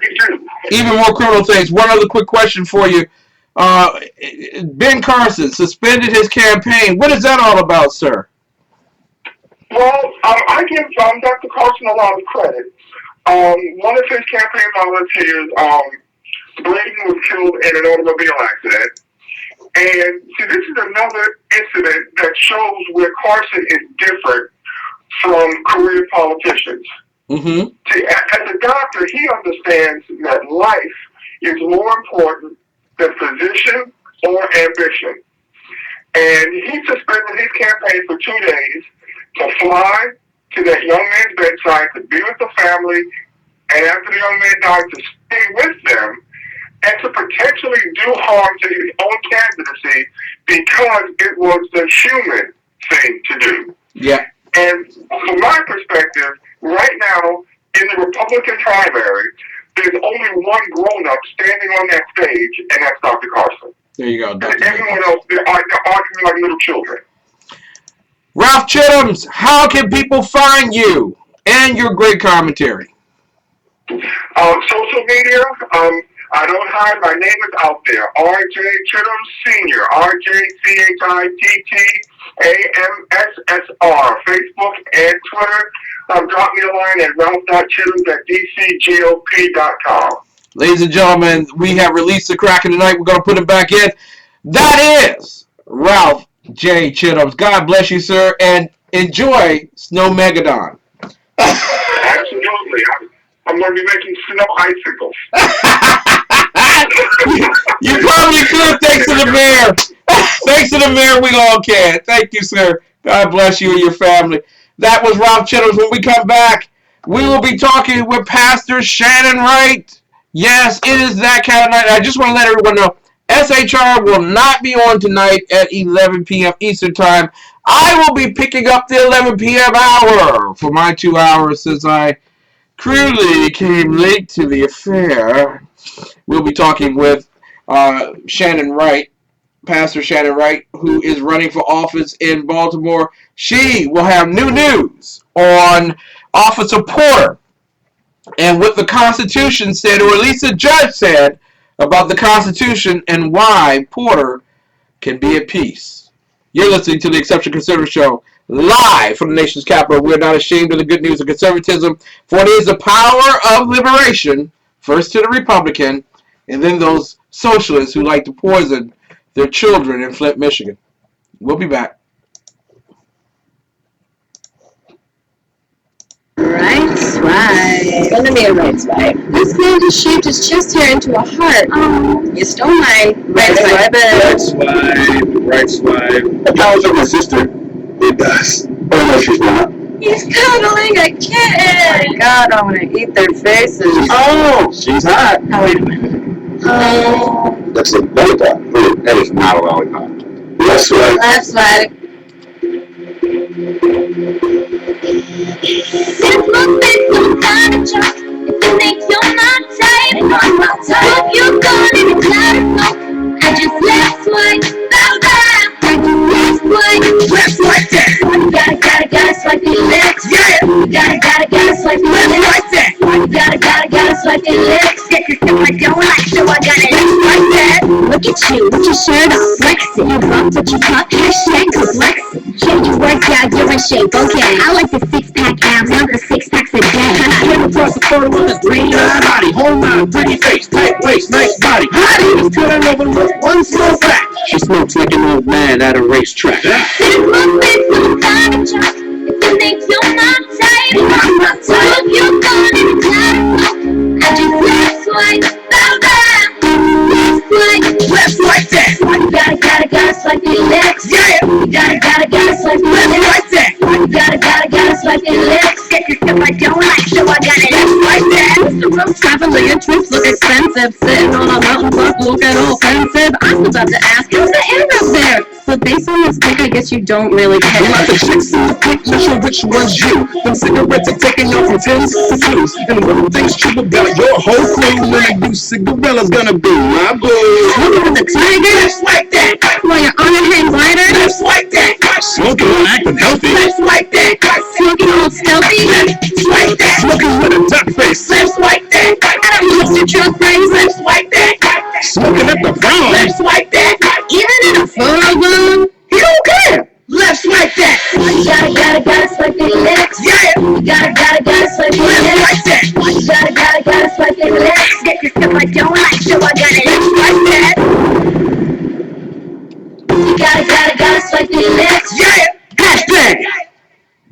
criminal things. One other quick question for you. Ben Carson suspended his campaign. What is that all about, sir? Well, I give Dr. Carson a lot of credit. One of his campaign volunteers, Braden, was killed in an automobile accident. And see, this is another incident that shows where Carson is different from career politicians. Mm-hmm. See, as a doctor, he understands that life is more important than position or ambition. And he suspended his campaign for 2 days to fly to that young man's bedside, to be with the family, and after the young man died, to stay with them, and to potentially do harm to his own candidacy because it was the human thing to do. Yeah. And from my perspective, right now, in the Republican primary, there's only one grown-up standing on that stage, and that's Dr. Carson. There you go, Dr. And everyone else, they're arguing like little children. Ralph Chittams, how can people find you and your great commentary? Social media, I don't hide. My name is out there. R.J. Chittams Sr. RJCHITTAMSSR. Facebook and Twitter. Drop me a line at ralph.chittams@dcgop.com. Ladies and gentlemen, we have released the Kraken tonight. We're going to put it back in. That is Ralph J. Chittams. God bless you, sir, and enjoy Snow Megadon. Absolutely. I'm going to be making snow icicles. You probably could, thanks to the mayor. Thanks to the mayor, we all can. Thank you, sir. God bless you and your family. That was Ralph Chittams. When we come back, we will be talking with Pastor Shannon Wright. Yes, it is that kind of night. I just want to let everyone know, SHR will not be on tonight at 11 p.m. Eastern Time. I will be picking up the 11 p.m. hour for my 2 hours since I crudely came late to the affair. We'll be talking with Shannon Wright, Pastor Shannon Wright, who is running for office in Baltimore. She will have new news on Officer Porter and what the Constitution said, or at least the judge said, about the Constitution and why Porter can be at peace. You're listening to the Exception Conservative Show, live from the nation's capital. We're not ashamed of the good news of conservatism, for it is the power of liberation, first to the Republican, and then those socialists who like to poison their children in Flint, Michigan. We'll be back. Right swipe. It's gonna be a right swipe. This man just shaved his chest hair into a heart. You stole my right swipe. Right swipe. The power's of my sister. It does. Oh no, she's not. He's cuddling a kitten. Oh my God, I want to eat their faces. She's hot. Oh, wait a minute. That's a lollipop. That is not a lollipop. Left swipe. Left swipe. This movement's so conscious. If you think you're not tight, hope you're gonna be tired. I just left swipe. I just left swipe. Left swipe that. You gotta swipe your lips. Yeah. You gotta swipe your lips. Like that. You gotta swipe your lips. I don't like, so I gotta left swipe that. Look at at you with your shirt off, flexing. You bump what you talk, hashtag complexing. Yeah, you work out, you're in shape, okay. I like the six-pack abs, not the six-packs a day. Came across a photo with a green-eyed body, whole nine, pretty face, tight waist, nice body. Hottie, just couldn't overlook one slow fact. She smokes like an old man at a racetrack. This movement from the truck. If you think you're not tight, I'm not tight. If you're gone and it's not enough, I just left swipe, left swipe, Left like that. You gotta swipe your legs. Yeah. You gotta swipe your Left legs. like that. You gotta swipe your legs. Get your stuff I don't like, so I got it Left like that. The road traveling trips look expensive. Sitting on a mountain top looking offensive. I was about to ask, how's the air up there? But based on this pic, I guess you don't really care. Like the chicks in the picture, which one's you? Them cigarettes are taking you from tens to twos. And one thing's true about your whole crew. When you Cigarella's gonna be my boo. Smoking with a tiger? Left like that. While you're on a hang glider? Left like that. Smoking and acting healthy. Left like that. Smoking all stealthy? Left like that. Smoking with a duck face. Left like that. I don't use your drug friends. Left like that. Smoking at the prom. Left like that. Even in a photo booth? He don't care. Left like that. You gotta swipe your legs. Yeah. You gotta swipe your Left legs. like that. You gotta swipe your legs. Get your stuff I don't like, so I got it Left like that. You gotta swipe your legs. Yeah. Hashtag.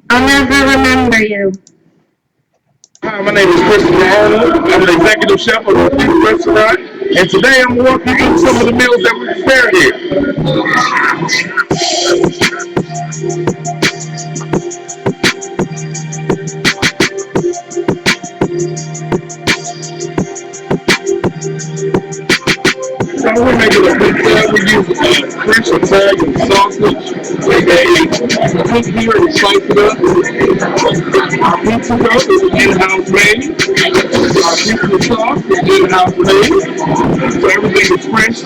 I'll never remember you. Hi, my name is Christopher Arnold. I'm the executive chef of the Flint restaurant, and today I'm walking through some of the meals that we prepare here. So we're making a pizza. We use French Italian sausage, aka pink here and slice it up. Our pizza dough is in-house made. Our pizza sauce is in-house made. So everything is French.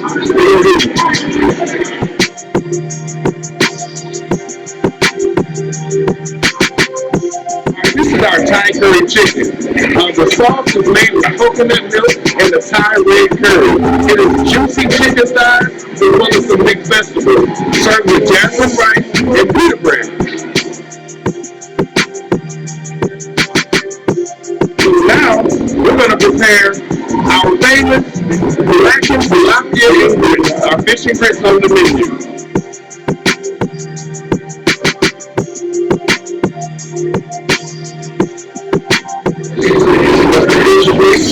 This is our Thai curry chicken. The sauce is made with coconut milk and the Thai red curry. It is juicy chicken thighs as well as some mixed vegetables, served with jasmine rice and pita bread. Now, we're going to prepare our famous KRAKEN tilapia and grits, our fish and grits on the menu.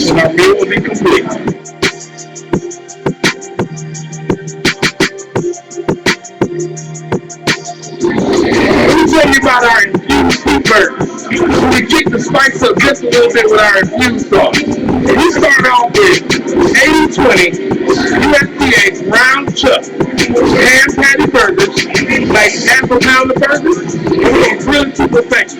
And our meal will be complete. Let me tell you about our infused beef burgers. We kick the spice up just a little bit with our infused sauce. And we start off with 80-20 USDA ground chuck hand patty burgers, like half a pound of burgers, and we're going to grill it to perfection.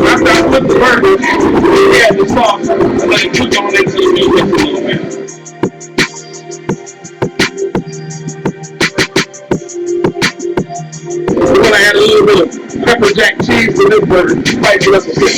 After I flip the burgers, we add the sauce and let it cook on it until it gets a little bit. We're going to add a little bit of pepper jack cheese to this burger, spice it up a bit.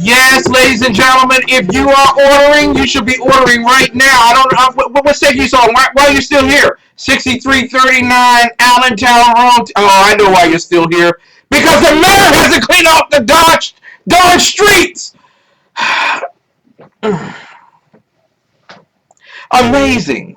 Yes, ladies and gentlemen, if you are ordering, you should be ordering right now. I don't know, what's taking you so long? Why are you still here? 6339 Allentown Road. Oh, I know why you're still here. Because the mayor hasn't cleaned up the darn streets. Amazing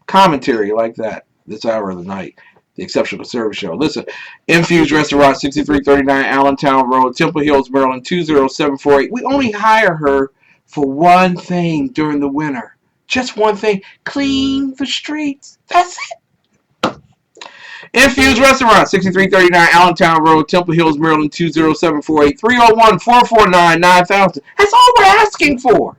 commentary like that this hour of the night. The Exceptional Service Show. Listen, Infused Restaurant, 6339 Allentown Road, Temple Hills, Maryland, 20748. We only hire her for one thing during the winter. Just one thing. Clean the streets. That's it. Infused Restaurant, 6339 Allentown Road, Temple Hills, Maryland, 20748. 301-449-9000. That's all we're asking for.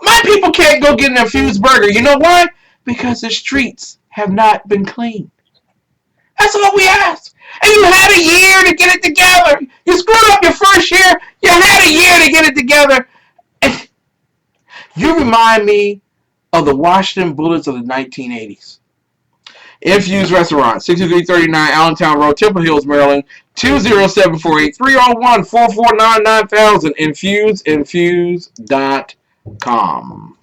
My people can't go get an infused burger. You know why? Because the streets have not been cleaned. That's all we ask. And you had a year to get it together. You screwed up your first year. You had a year to get it together. And you remind me of the Washington Bullets of the 1980s. Infused Restaurant, 6339 Allentown Road, Temple Hills, Maryland, 20748-301-4499-9000, infuse.com.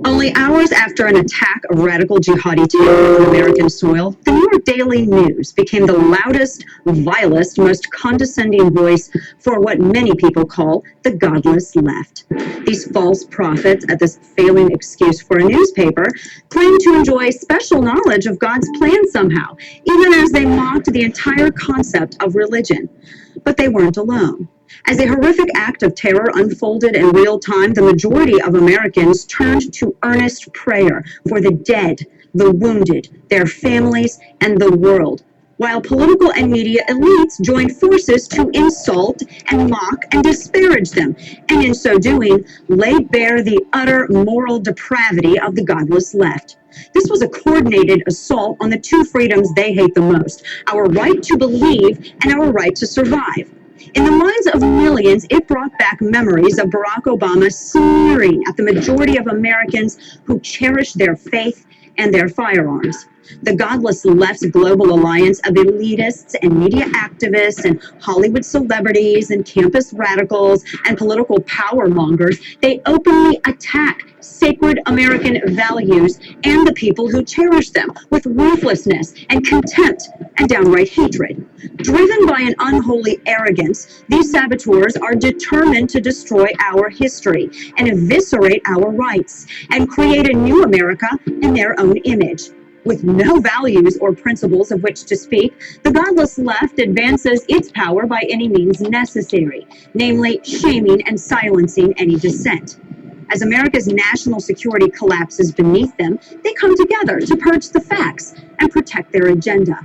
Only hours after an attack of radical jihadi terror on American soil, the New York Daily News became the loudest, vilest, most condescending voice for what many people call the godless left. These false prophets, at this failing excuse for a newspaper, claim to enjoy special knowledge of God's plan somehow, even as they mocked the entire concept of religion. But they weren't alone. As a horrific act of terror unfolded in real time, the majority of Americans turned to earnest prayer for the dead, the wounded, their families, and the world, while political and media elites joined forces to insult and mock and disparage them, and in so doing, laid bare the utter moral depravity of the godless left. This was a coordinated assault on the two freedoms they hate the most, our right to believe and our right to survive. In the minds of millions, it brought back memories of Barack Obama sneering at the majority of Americans who cherish their faith and their firearms. The godless left's global alliance of elitists and media activists and Hollywood celebrities and campus radicals and political power mongers, they openly attack sacred American values and the people who cherish them with ruthlessness and contempt and downright hatred. Driven by an unholy arrogance, these saboteurs are determined to destroy our history and eviscerate our rights and create a new America in their own image. With no values or principles of which to speak, the godless left advances its power by any means necessary, namely shaming and silencing any dissent. As America's national security collapses beneath them, they come together to purge the facts and protect their agenda.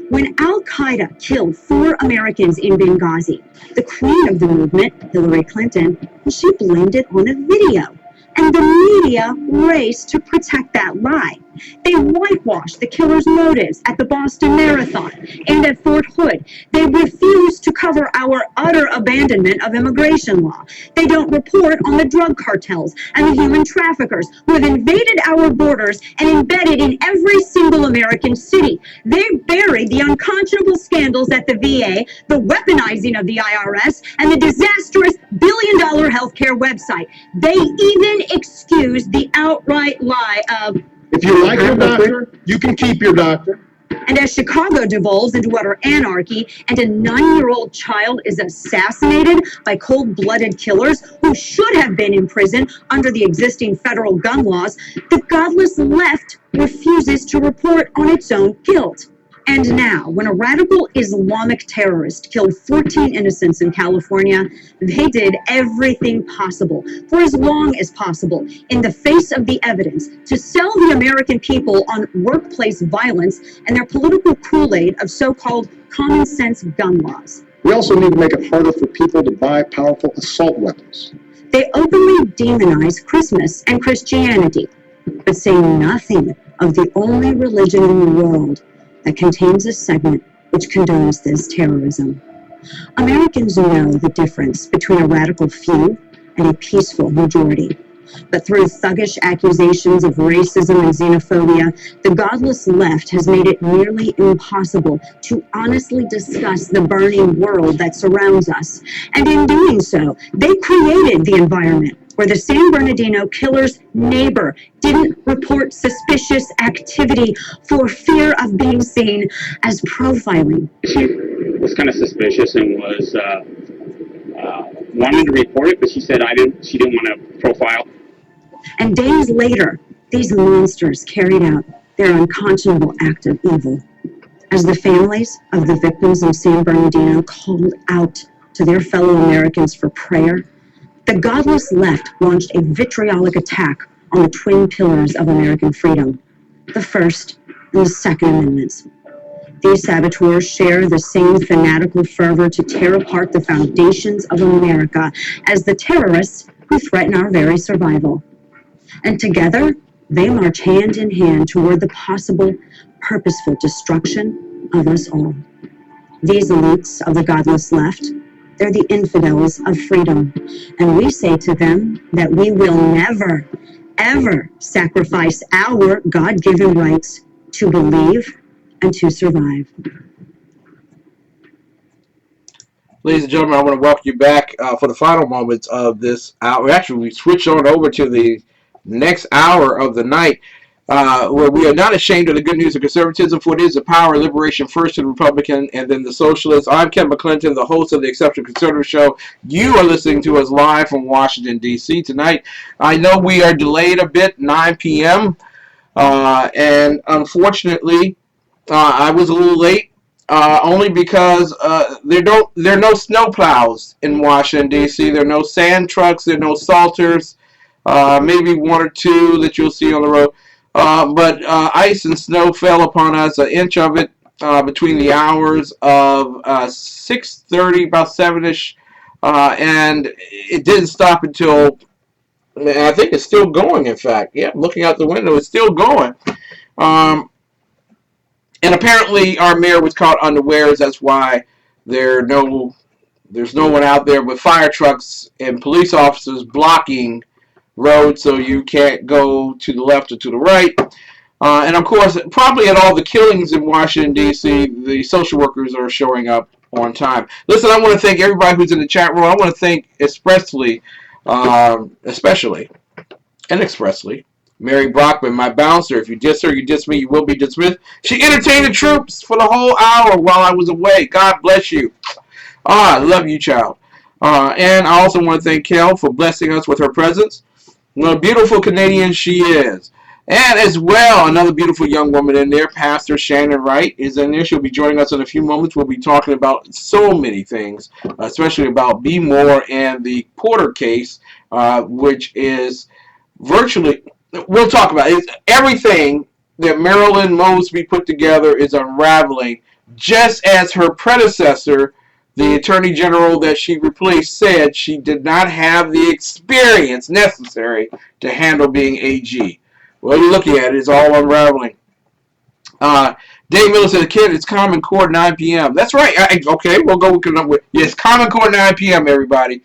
When Al-Qaeda killed 4 Americans in Benghazi, the queen of the movement, Hillary Clinton, she blamed it on a video. And the media raced to protect that lie. They whitewashed the killer's motives at the Boston Marathon and at Fort Hood. They refused to cover our utter abandonment of immigration law. They don't report on the drug cartels and the human traffickers who have invaded our borders and embedded in every single American city. They buried the unconscionable scandals at the VA, the weaponizing of the IRS, and the disastrous billion-dollar healthcare website. They even excused the outright lie of, If you like your doctor, you can keep your doctor. and as Chicago devolves into utter anarchy and a 9-year-old child is assassinated by cold-blooded killers who should have been in prison under the existing federal gun laws, the godless left refuses to report on its own guilt. And now, when a radical Islamic terrorist killed 14 innocents in California, they did everything possible, for as long as possible, in the face of the evidence, to sell the American people on workplace violence and their political Kool-Aid of so-called common sense gun laws. We also need to make it harder for people to buy powerful assault weapons. They openly demonize Christmas and Christianity, but say nothing of the only religion in the world that contains a segment which condones this terrorism. Americans know the difference between a radical few and a peaceful majority. But through thuggish accusations of racism and xenophobia, the godless left has made it nearly impossible to honestly discuss the burning world that surrounds us. And in doing so, they created the environment where the San Bernardino killer's neighbor didn't report suspicious activity for fear of being seen as profiling. She was kind of suspicious and was wanted to report it, but she said she didn't want to profile. And days later, these monsters carried out their unconscionable act of evil. As the families of the victims in San Bernardino called out to their fellow Americans for prayer, the godless left launched a vitriolic attack on the twin pillars of American freedom. The first, and the Second Amendments. These saboteurs share the same fanatical fervor to tear apart the foundations of America as the terrorists who threaten our very survival. And together, they march hand in hand toward the possible, purposeful destruction of us all. These elites of the godless left, they're the infidels of freedom. And we say to them that we will never, ever sacrifice our God-given rights to believe and to survive. Ladies and gentlemen, I want to welcome you back for the final moments of this hour. Actually, we switched on over to the next hour of the night, where we are not ashamed of the good news of conservatism, for it is the power of liberation, first to the Republican and then the Socialist. I'm Ken McClinton, the host of the Exceptional Conservative Show. You are listening to us live from Washington, D.C. tonight. I know we are delayed a bit, 9 p.m., and unfortunately, I was a little late, only because there are no snow plows in Washington, D.C. There are no sand trucks, there are no salters, maybe one or two that you'll see on the road. But ice and snow fell upon us, an inch of it, between the hours of 6:30, about 7-ish, and it didn't stop until, I think it's still going, in fact. Yeah, looking out the window, it's still going. And apparently our mayor was caught unawares. That's why there's no one out there with fire trucks and police officers blocking roads, so you can't go to the left or to the right. And of course, probably at all the killings in Washington, D.C., the social workers are showing up on time. Listen, I want to thank everybody who's in the chat room. I want to thank especially Mary Brockman, my bouncer. If you diss her, you diss me, you will be dismissed. She entertained the troops for the whole hour while I was away. God bless you. I love you, child. And I also want to thank Kel for blessing us with her presence. What a beautiful Canadian she is. And as well, another beautiful young woman in there, Pastor Shannon Wright, is in there. She'll be joining us in a few moments. We'll be talking about so many things, especially about B. Moore and the Porter case, which is virtually, we'll talk about it. Everything that Marilyn Mosby put together is unraveling, just as her predecessor, the Attorney General that she replaced, said she did not have the experience necessary to handle being AG. Well, you're looking at it, it's all unraveling. Dave Miller said, "Kid, it's Common Core 9 p.m. That's right. Okay, we'll go with yes, Common Core 9 p.m., everybody.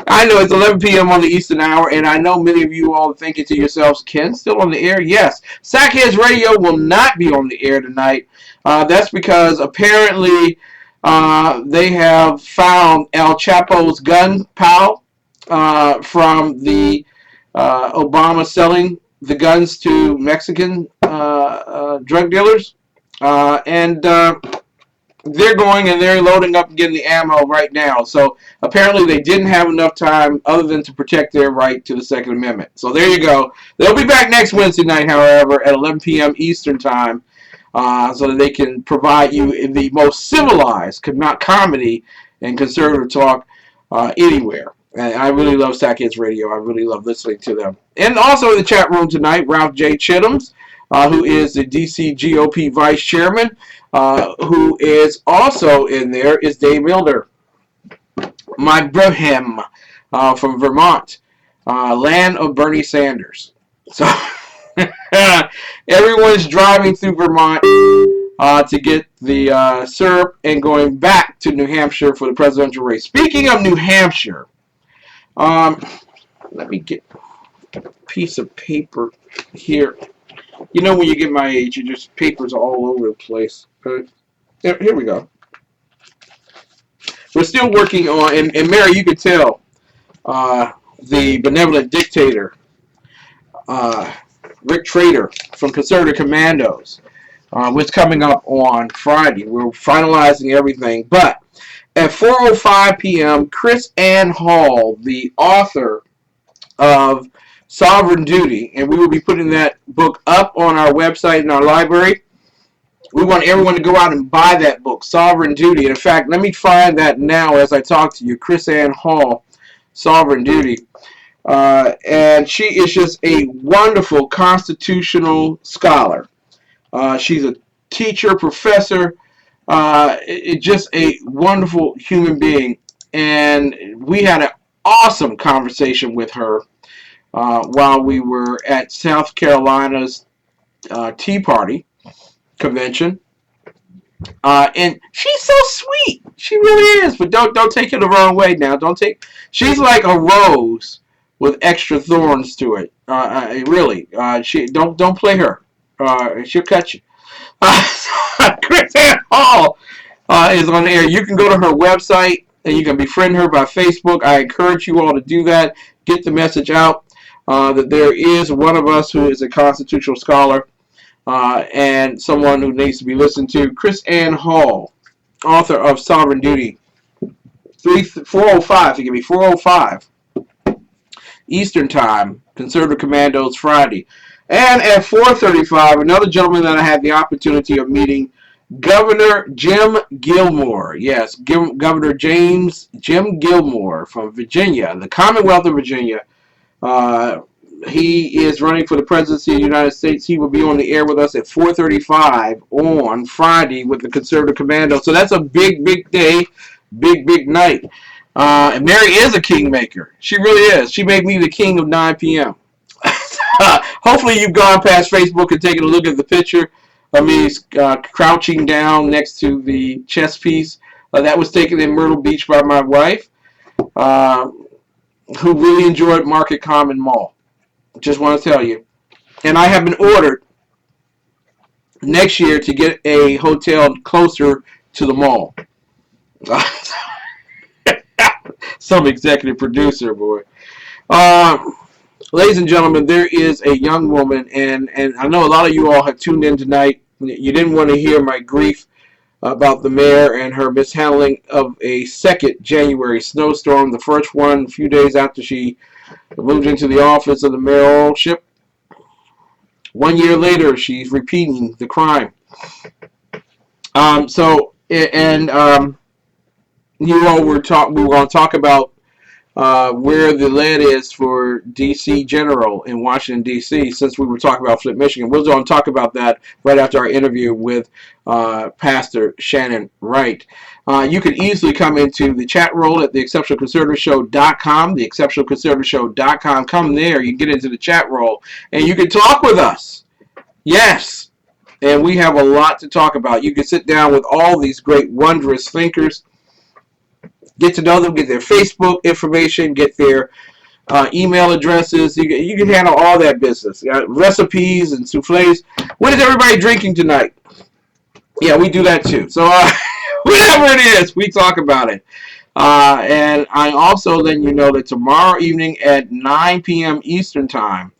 I know it's 11 p.m. on the Eastern Hour, and I know many of you all are thinking to yourselves, Ken, still on the air? Yes. Sackheads Radio will not be on the air tonight. That's because apparently they have found El Chapo's gun pal from the Obama selling the guns to Mexican drug dealers. And they're going and they're loading up and getting the ammo right now. So apparently they didn't have enough time other than to protect their right to the Second Amendment. So there you go. They'll be back next Wednesday night, however, at 11 p.m. Eastern Time, so that they can provide you in the most civilized comedy and conservative talk anywhere. And I really love Sackheads Radio. I really love listening to them. And also in the chat room tonight, Ralph J. Chittams, who is the D.C. GOP Vice Chairman. Who is also in there is Dave Milder, my Brahim from Vermont, land of Bernie Sanders. So everyone's driving through Vermont to get the syrup and going back to New Hampshire for the presidential race. Speaking of New Hampshire, let me get a piece of paper here. You know, when you get my age, you just papers all over the place. Here we go. We're still working on, and Mary, you could tell the benevolent dictator, Rick Trader from Conservative Commandos, was coming up on Friday. We're finalizing everything, but at 4:05 p.m., Chris Ann Hall, the author of Sovereign Duty, and we will be putting that book up on our website in our library. We want everyone to go out and buy that book, Sovereign Duty. In fact, let me find that now as I talk to you. Chris Ann Hall, Sovereign Duty. And she is just a wonderful constitutional scholar. She's a teacher, professor, just a wonderful human being. And we had an awesome conversation with her while we were at South Carolina's Tea Party convention. And she's so sweet. She really is. But don't take it the wrong way now. She's like a rose with extra thorns to it. Really. She don't play her. She'll cut you. Chris Ann Hall is on the air. You can go to her website and you can befriend her by Facebook. I encourage you all to do that. Get the message out that there is one of us who is a constitutional scholar and someone who needs to be listened to. Chris Ann Hall, author of Sovereign Duty. 405, forgive me, 405 Eastern Time, Conservative Commandos Friday. And at 4:35, another gentleman that I had the opportunity of meeting, Governor Jim Gilmore. Yes, Governor Jim Gilmore from Virginia, the Commonwealth of Virginia. He is running for the presidency of the United States. He will be on the air with us at 4:35 on Friday with the Conservative Commando. So that's a big, big day, big night. And Mary is a kingmaker. She really is. She made me the king of 9 p.m. Hopefully you've gone past Facebook and taken a look at the picture of me crouching down next to the chess piece that was taken in Myrtle Beach by my wife, who really enjoyed Market Common Mall. Just want to tell you. And I have been ordered next year to get a hotel closer to the mall. Some executive producer, boy. Ladies and gentlemen, there is a young woman, and I know a lot of you all have tuned in tonight. You didn't want to hear my grief about the mayor and her mishandling of a second January snowstorm, the first one a few days after she moved into the office of the mayoralship. 1 year later, she's repeating the crime. You all we were going to talk about where the lead is for D.C. General in Washington, D.C., since we were talking about Flint, Michigan. We're going to talk about that right after our interview with Pastor Shannon Wright. You can easily come into the chat roll at theexceptionalconservativeshow.com, theexceptionalconservativeshow.com. Come there, you can get into the chat roll, and you can talk with us. Yes, and we have a lot to talk about. You can sit down with all these great, wondrous thinkers, get to know them, get their Facebook information, get their email addresses. You can handle all that business. Recipes and souffles. What is everybody drinking tonight? Yeah, we do that too. So whatever it is, we talk about it. And I also let you know that tomorrow evening at 9 p.m. Eastern Time,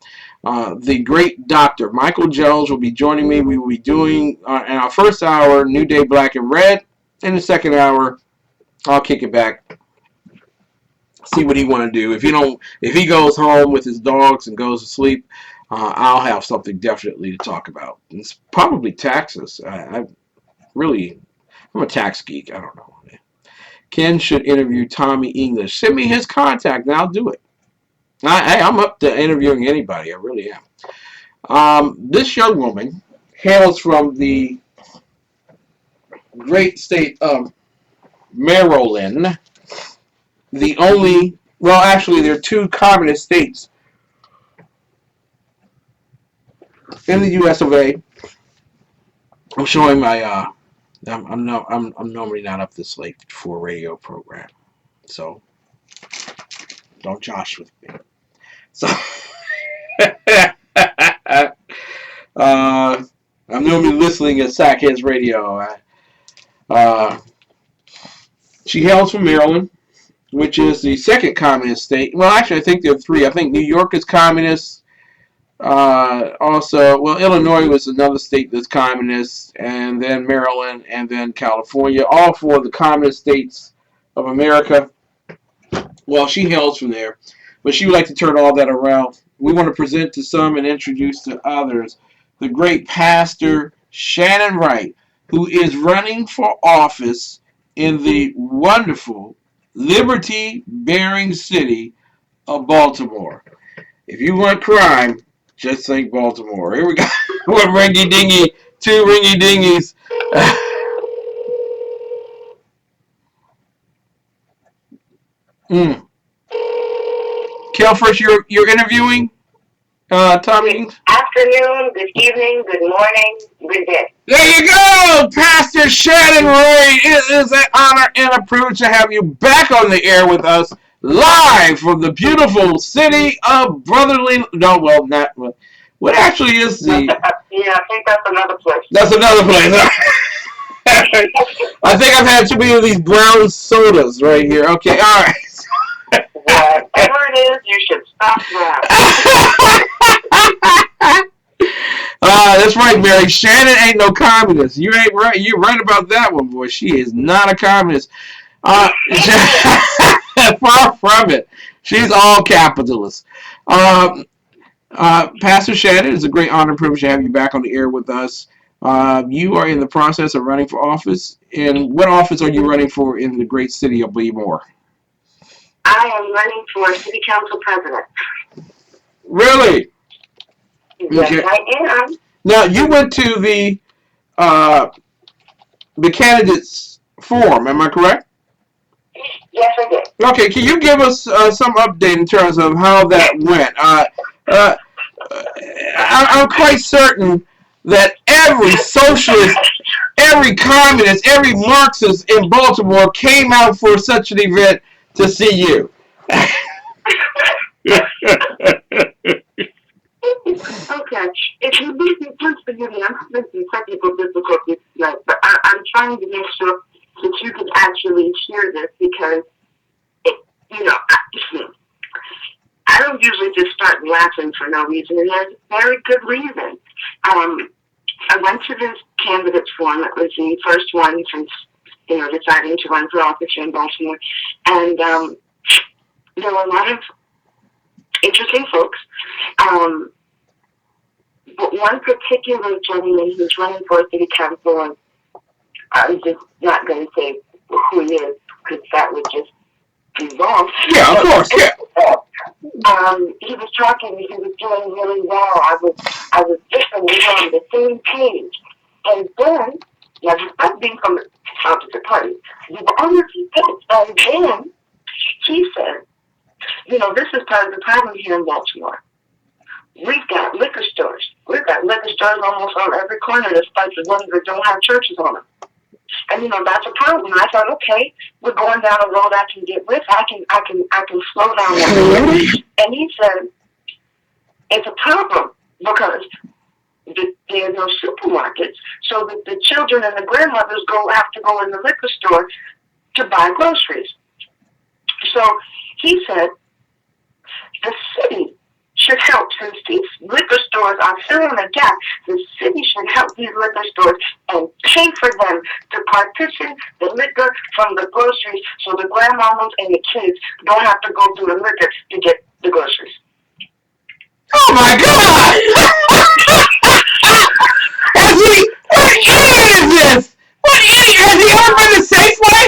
the great Dr. Michael Jones will be joining me. We will be doing, in our first hour, New Day Black and Red. In the second hour, I'll kick it back, see what he want to do. If he goes home with his dogs and goes to sleep, I'll have something definitely to talk about. It's probably taxes. I'm a tax geek. I don't know. Ken should interview Tommy English. Send me his contact and I'll do it. I'm up to interviewing anybody. I really am. This young woman hails from the great state of Maryland, the only, well, actually, there are two communist states in the U.S. of A. I'm showing my, I'm normally not up this late for a radio program, so don't josh with me. So, I'm normally listening at Sackheads Radio. She hails from Maryland, which is the second communist state. Well, actually, I think there are three. I think New York is communist. Also, well, Illinois was another state that's communist, and then Maryland, and then California. All four of the communist states of America. Well, she hails from there, but she would like to turn all that around. We want to present to some and introduce to others the great Pastor Shannon Wright, who is running for office in the wonderful, liberty-bearing city of Baltimore. If you want crime, just think Baltimore. Here we go. One ringy dingy, two ringy dingies. Kelfrish, you're interviewing Tommy? Good afternoon, good evening, good morning, good day. There you go, Pastor Shannon Roy. It is an honor and a privilege to have you back on the air with us, live from the beautiful city of Brotherly. No, well, not. What actually is the? Yeah, I think that's another place. That's another place. I think I've had too many of these brown sodas right here. Okay, all right. Whatever it is, you should stop now. That's right, Mary. Shannon ain't no communist. You ain't right. You're right about that one, boy. She is not a communist. Far from it. She's all capitalist. Pastor Shannon, it's a great honor and privilege to have you back on the air with us. You are in the process of running for office. And what office are you running for in the great city of Baltimore? I am running for city council president. Really? Yes, okay. I am. Now, you went to the candidates forum, am I correct? Yes, I did. Okay, can you give us some update in terms of how that went? I'm quite certain that every socialist, every communist, every Marxist in Baltimore came out for such an event to see you. Okay, if you please forgive me, I'm having some technical difficulties tonight, but I'm trying to make sure that you can actually hear this because, I don't usually just start laughing for no reason, and there's a very good reason. I went to this candidates forum. It was the first one since, deciding to run for office here in Baltimore, and there were a lot of interesting folks. But one particular gentleman who's running for city council, and I'm just not going to say who he is because that would just be wrong. Yeah, of course, yeah. He was talking, he was doing really well. I was listening, we were on the same page. And then, now despite being from the opposite party, we were on the same page. And then he said, this is part of the problem here in Baltimore. We've got liquor stores. We've got liquor stores almost on every corner, despite the ones that don't have churches on them. And that's a problem. And I thought, okay, we're going down a road I can get with. I can slow down that road. And he said, it's a problem because there are no supermarkets, so that the children and the grandmothers have to go in the liquor store to buy groceries. So he said, the city should help, since these liquor stores are filling the gap. The city should help these liquor stores and pay for them to partition the liquor from the groceries so the grandmamas and the kids don't have to go through the liquor to get the groceries. Oh my God! What idiot is this? What idiot? Has he ever been to Safeway?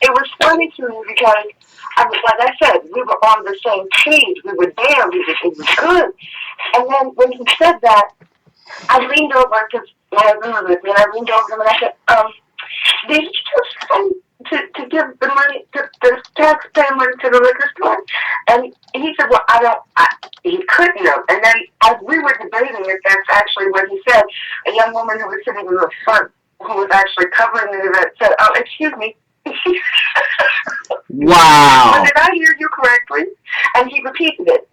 It was funny to me because, like I said, we were on the same page. We were there. It was good. And then when he said that, I leaned over because my husband was with me, and I leaned over him and I said, did you just to give the money, the taxpayer money to the liquor store? And he said, well, he couldn't have. And then as we were debating it, that's actually what he said. A young woman who was sitting in the front, who was actually covering the event, said, oh, excuse me. Wow. But did I hear you correctly? And he repeated it.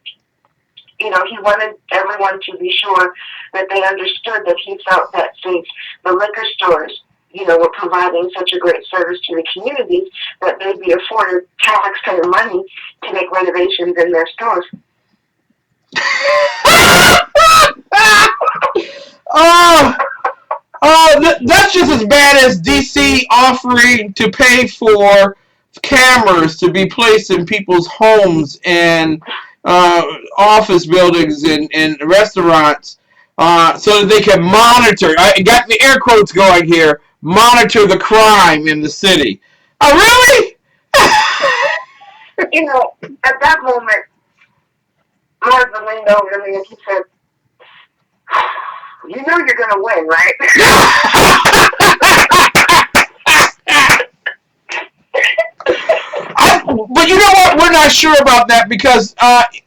He wanted everyone to be sure that they understood that he felt that since the liquor stores, were providing such a great service to the communities, that they'd be afforded taxpayer money to make renovations in their stores. That's just as bad as DC offering to pay for cameras to be placed in people's homes and office buildings and restaurants so that they can monitor. I got the air quotes going here. Monitor the crime in the city. Oh, really? You know, at that moment, my husband leaned over to me and he said, "You know you're gonna win, right?" But you know what? We're not sure about that because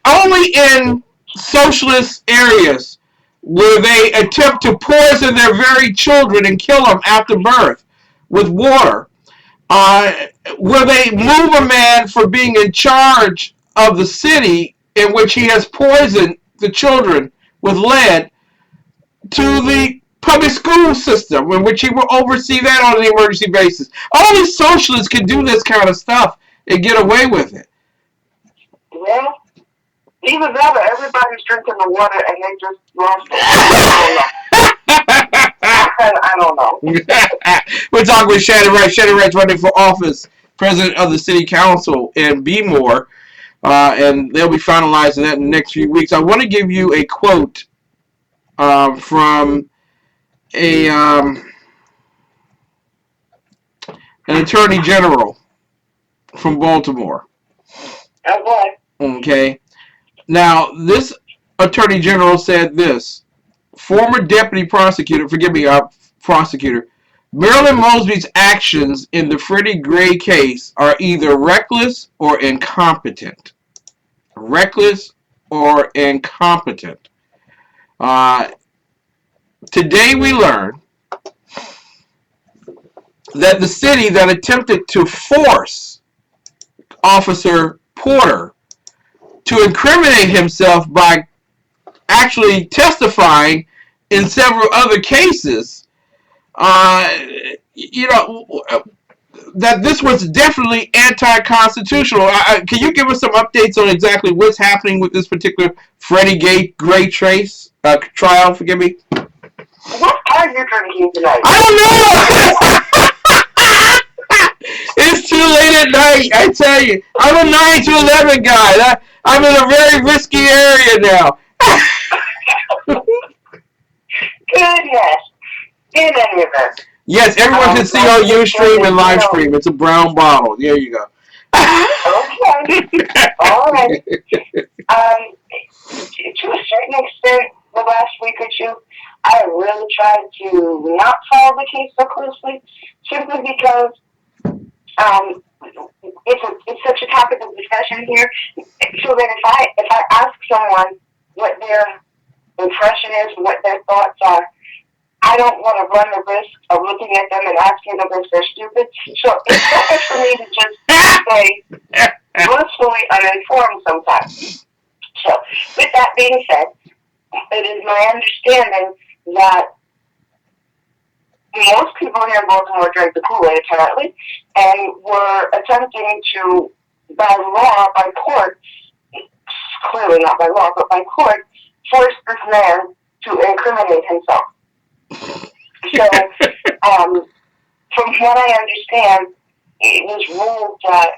only in socialist areas will they attempt to poison their very children and kill them after birth with water. Will they move a man for being in charge of the city in which he has poisoned the children with lead to the public school system in which he will oversee that on an emergency basis? Only socialists can do this kind of stuff and get away with it. Well, either that or everybody's drinking the water and they just lost it. I don't know. We're talking with Shannon Wright. Shannon Wright's running for office, president of the city council in Bmore, and they'll be finalizing that in the next few weeks. I want to give you a quote from an attorney general from Baltimore. Oh boy. Okay. Now, this attorney general said this. Former deputy prosecutor, prosecutor, Marilyn Mosby's actions in the Freddie Gray case are either reckless or incompetent. Reckless or incompetent. Today we learn that the city that attempted to force Officer Porter to incriminate himself by actually testifying in several other cases, that this was definitely anti-constitutional. Can you give us some updates on exactly what's happening with this particular Freddie Gray trial? Forgive me. What are you drinking tonight? I don't know. It's too late at night, I tell you. I'm a 9 to 11 guy. I'm in a very risky area now. Goodness. In any event. Yes, everyone can see on USTREAM and live stream. It's a brown bottle. There you go. Okay. All right. To a certain extent, the last week or two, I really tried to not follow the case so closely, simply because it's such a topic of discussion here. So that if I ask someone what their impression is, what their thoughts are, I don't want to run the risk of looking at them and asking them if they're stupid. So it's better for me to just stay blissfully uninformed sometimes. So with that being said, it is my understanding that most people here in Baltimore drank the Kool-Aid, apparently, and were attempting to, by law, by court, clearly not by law, but by court, force this man to incriminate himself. So, from what I understand, it was ruled that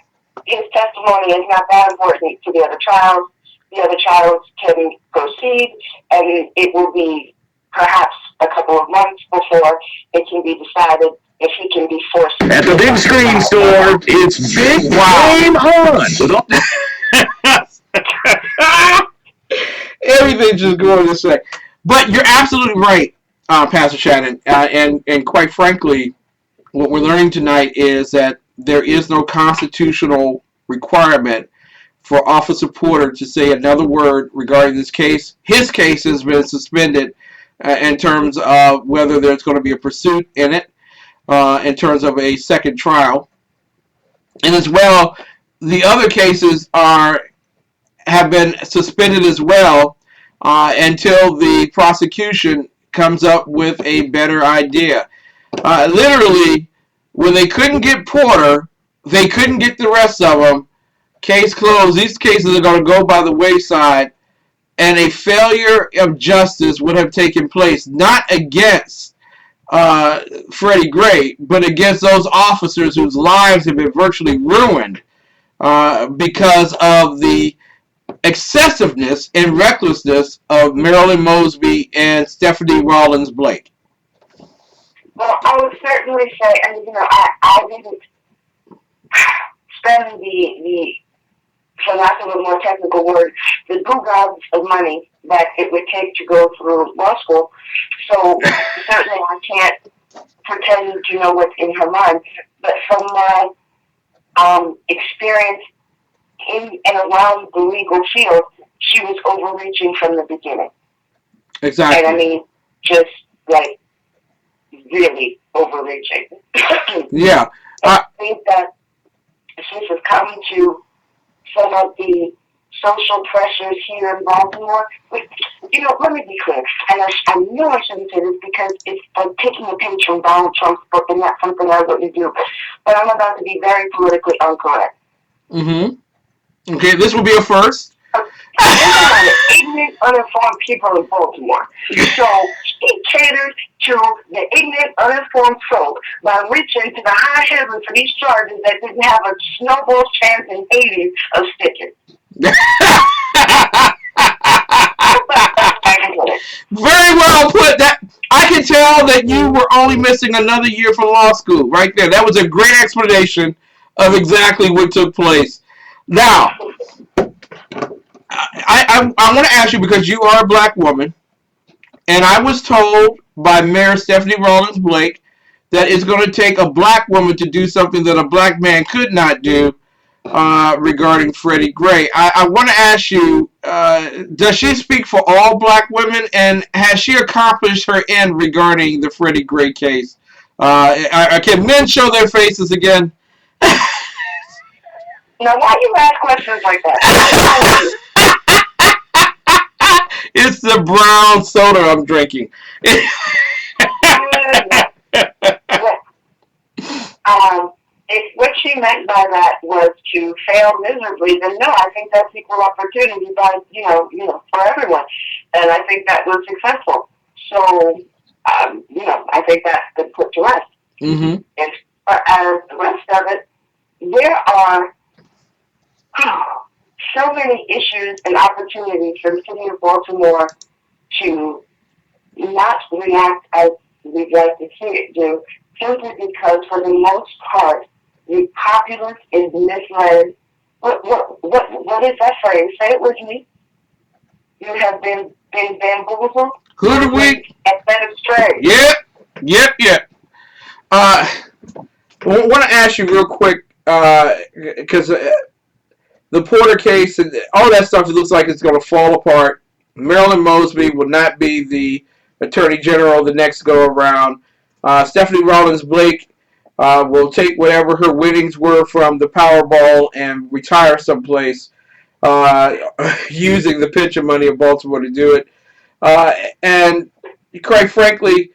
his testimony is not that important to the other trials. The other trials can proceed, and it will be perhaps a couple of months before it can be decided if he can be forced. At the big screen store, it's Big Game On. Everything just going this way. But you're absolutely right, Pastor Shannon. And quite frankly, what we're learning tonight is that there is no constitutional requirement for Officer Porter to say another word regarding this case. His case has been suspended in terms of whether there's going to be a pursuit in it, in terms of a second trial. And as well, the other cases have been suspended as well until the prosecution comes up with a better idea. Literally, when they couldn't get Porter, they couldn't get the rest of them. Case closed. These cases are going to go by the wayside, and a failure of justice would have taken place, not against Freddie Gray, but against those officers whose lives have been virtually ruined because of the excessiveness and recklessness of Marilyn Mosby and Stephanie Rawlins Blake. Well, I would certainly say, and I didn't spend the for lack of a more technical word, the gobs of money that it would take to go through law school. So certainly I can't pretend to know what's in her mind, but from my experience in and around the legal field, she was overreaching from the beginning. Exactly. And I mean, just like really overreaching. Yeah. I think that this has come to some of the social pressures here in Baltimore. You know, let me be clear, and I know I shouldn't say this because it's like taking a page from Donald Trump's book, and that's something I wouldn't do. But I'm about to be very politically incorrect. Mm-hmm. Okay, this will be a first. Ignorant, uninformed people in Baltimore. So he caters to the ignorant, uninformed folk by reaching to the high heavens for these charges that didn't have a snowball's chance in Hades of sticking. Very well put. That I can tell that you were only missing another year for law school right there. That was a great explanation of exactly what took place. Now, I want to ask you, because you are a black woman, and I was told by Mayor Stephanie Rawlins Blake that it's going to take a black woman to do something that a black man could not do regarding Freddie Gray. I want to ask you, does she speak for all black women, and has she accomplished her end regarding the Freddie Gray case? Can men show their faces again? Now, why do you ask questions like that? It's the brown soda I'm drinking. If what she meant by that was to fail miserably, then no, I think that's equal opportunity by, you know, for everyone. And I think that was successful. So, you know, I think that's been put to rest. Mm-hmm. And as the rest of it, there are so many issues and opportunities for the city of Baltimore to not react as we'd like to see it do, simply because, for the most part, the populace is misled. What is that phrase? Say it with me. You have been bamboozled. Hoodwinked. And led astray. Yep. I want to ask you real quick, because the Porter case and all that stuff, it looks like it's going to fall apart. Marilyn Mosby will not be the Attorney General the next go around. Stephanie Rawlins Blake will take whatever her winnings were from the Powerball and retire someplace using the pension money of Baltimore to do it. And quite frankly,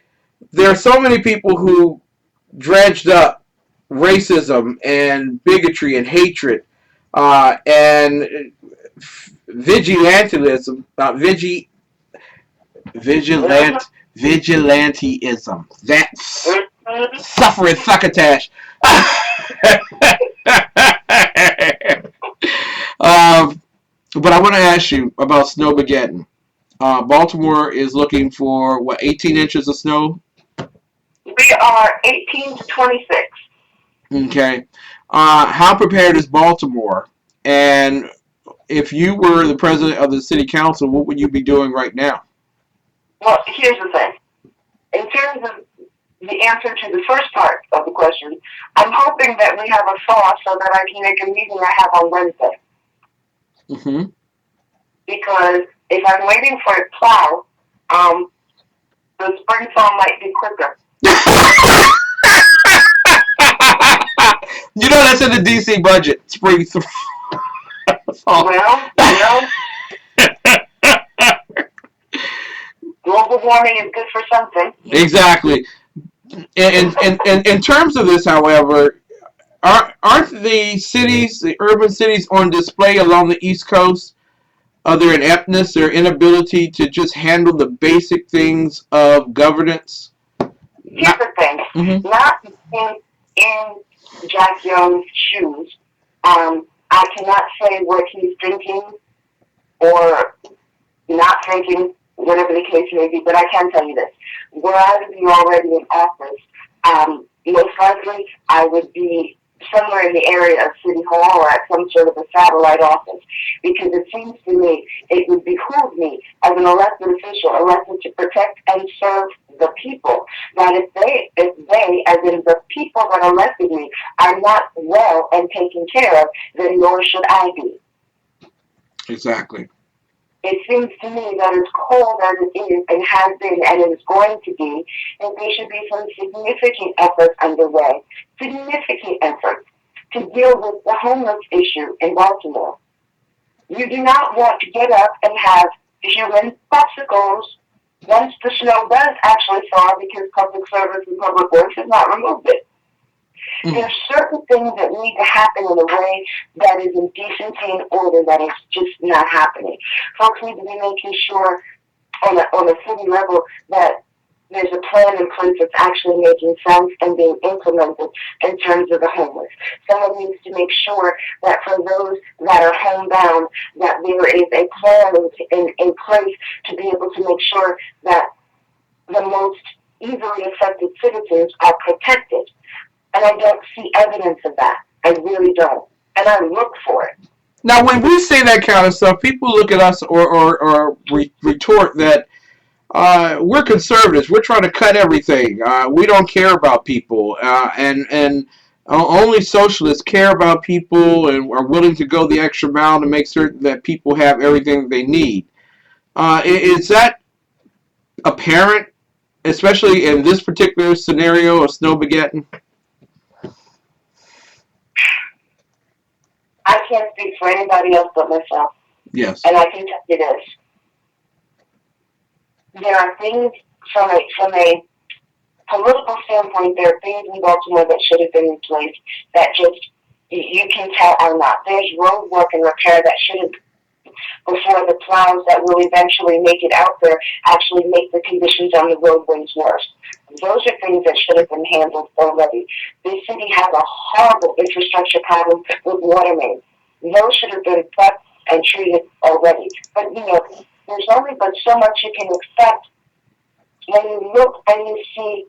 there are so many people who dredged up racism and bigotry and hatred and vigilantism, vigilantism. That's suffering succotash. But I want to ask you about Snowmageddon. Baltimore is looking for, 18 inches of snow? We are 18 to 26. Okay. How prepared is Baltimore? And if you were the president of the city council, what would you be doing right now? Well, here's the thing. In terms of the answer to the first part of the question, I'm hoping that we have a thaw so that I can make a meeting I have on Wednesday. Mm-hmm. Because if I'm waiting for it to plow, the spring thaw might be quicker. You know that's in the DC budget. Spring thaw. Well. Global warming is good for something. Exactly. In terms of this, however, aren't the urban cities on display along the East Coast? Their ineptness, their inability to just handle the basic things of governance? Here's the thing. Mm-hmm. Not in Jack Young's shoes, I cannot say what he's thinking or not thinking, whatever the case may be, but I can tell you this. Were I to be already in office, most likely I would be somewhere in the area of City Hall or at some sort of a satellite office, because it seems to me it would behoove me as an elected official, elected to protect and serve the people, that if they, as in the people that elected me, are not well and taken care of, then nor should I be. Exactly. It seems to me that as cold as it is and has been and is going to be, that there should be some significant efforts underway, significant efforts to deal with the homeless issue in Baltimore. You do not want to get up and have human popsicles once the snow does actually thaw, because public service and public works has not removed it. There's certain things that need to happen in a way that is in decency and order that is just not happening. Folks need to be making sure on a city level that there's a plan in place that's actually making sense and being implemented in terms of the homeless. Someone needs to make sure that for those that are homebound, that there is a plan in place to be able to make sure that the most easily affected citizens are protected. And I don't see evidence of that. I really don't. And I look for it. Now, when we say that kind of stuff, people look at us or retort that we're conservatives. We're trying to cut everything. We don't care about people. And only socialists care about people and are willing to go the extra mile to make certain that people have everything they need. Is that apparent, especially in this particular scenario of Snowmageddon? I can't speak for anybody else but myself. Yes. And I can tell you this. There are things from a political standpoint, there are things in Baltimore that should have been in place that just, you can tell are not. There's road work and repair that should have, before the plows that will eventually make it out there actually make the conditions on the roadways worse. Those are things that should have been handled already. This city has a horrible infrastructure problem with water mains. Those should have been prepped and treated already. But, there's only but so much you can expect when you look and you see,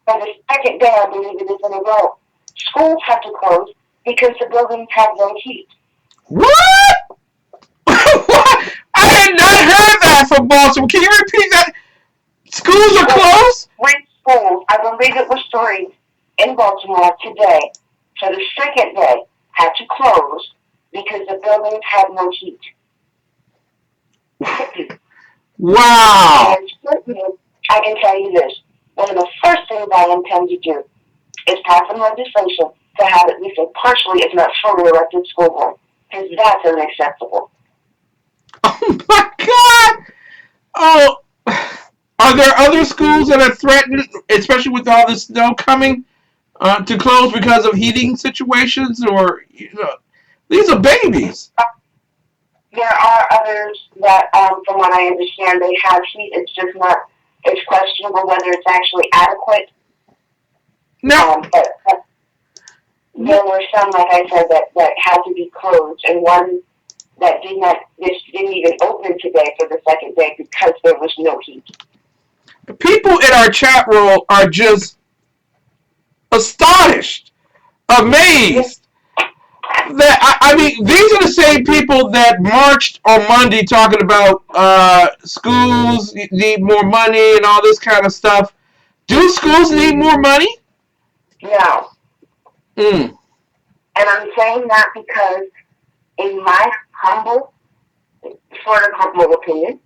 for the second day, I believe it is in a row, schools have to close because the buildings have no heat. What? What? I had not heard that from Baltimore. Can you repeat that? Schools are closed? 3 schools, I believe it was 3, in Baltimore today, for the second day, had to close because the buildings had no heat. Wow. And certainly, I can tell you this. One of the first things I intend to do is pass some legislation to have at least a partially, if not fully, elected school board. Because that's unacceptable. Oh my God! Oh, are there other schools that are threatened, especially with all this snow coming, to close because of heating situations? Or, these are babies. There are others that, from what I understand, they have heat. It's just not, it's questionable whether it's actually adequate. No. But there were some, like I said, that had to be closed, and one that didn't even open today for the second day because there was no heat. People in our chat room are just astonished, amazed. That I mean, these are the same people that marched on Monday talking about schools need more money and all this kind of stuff. Do schools need more money? No. And I'm saying that because, in my humble opinion,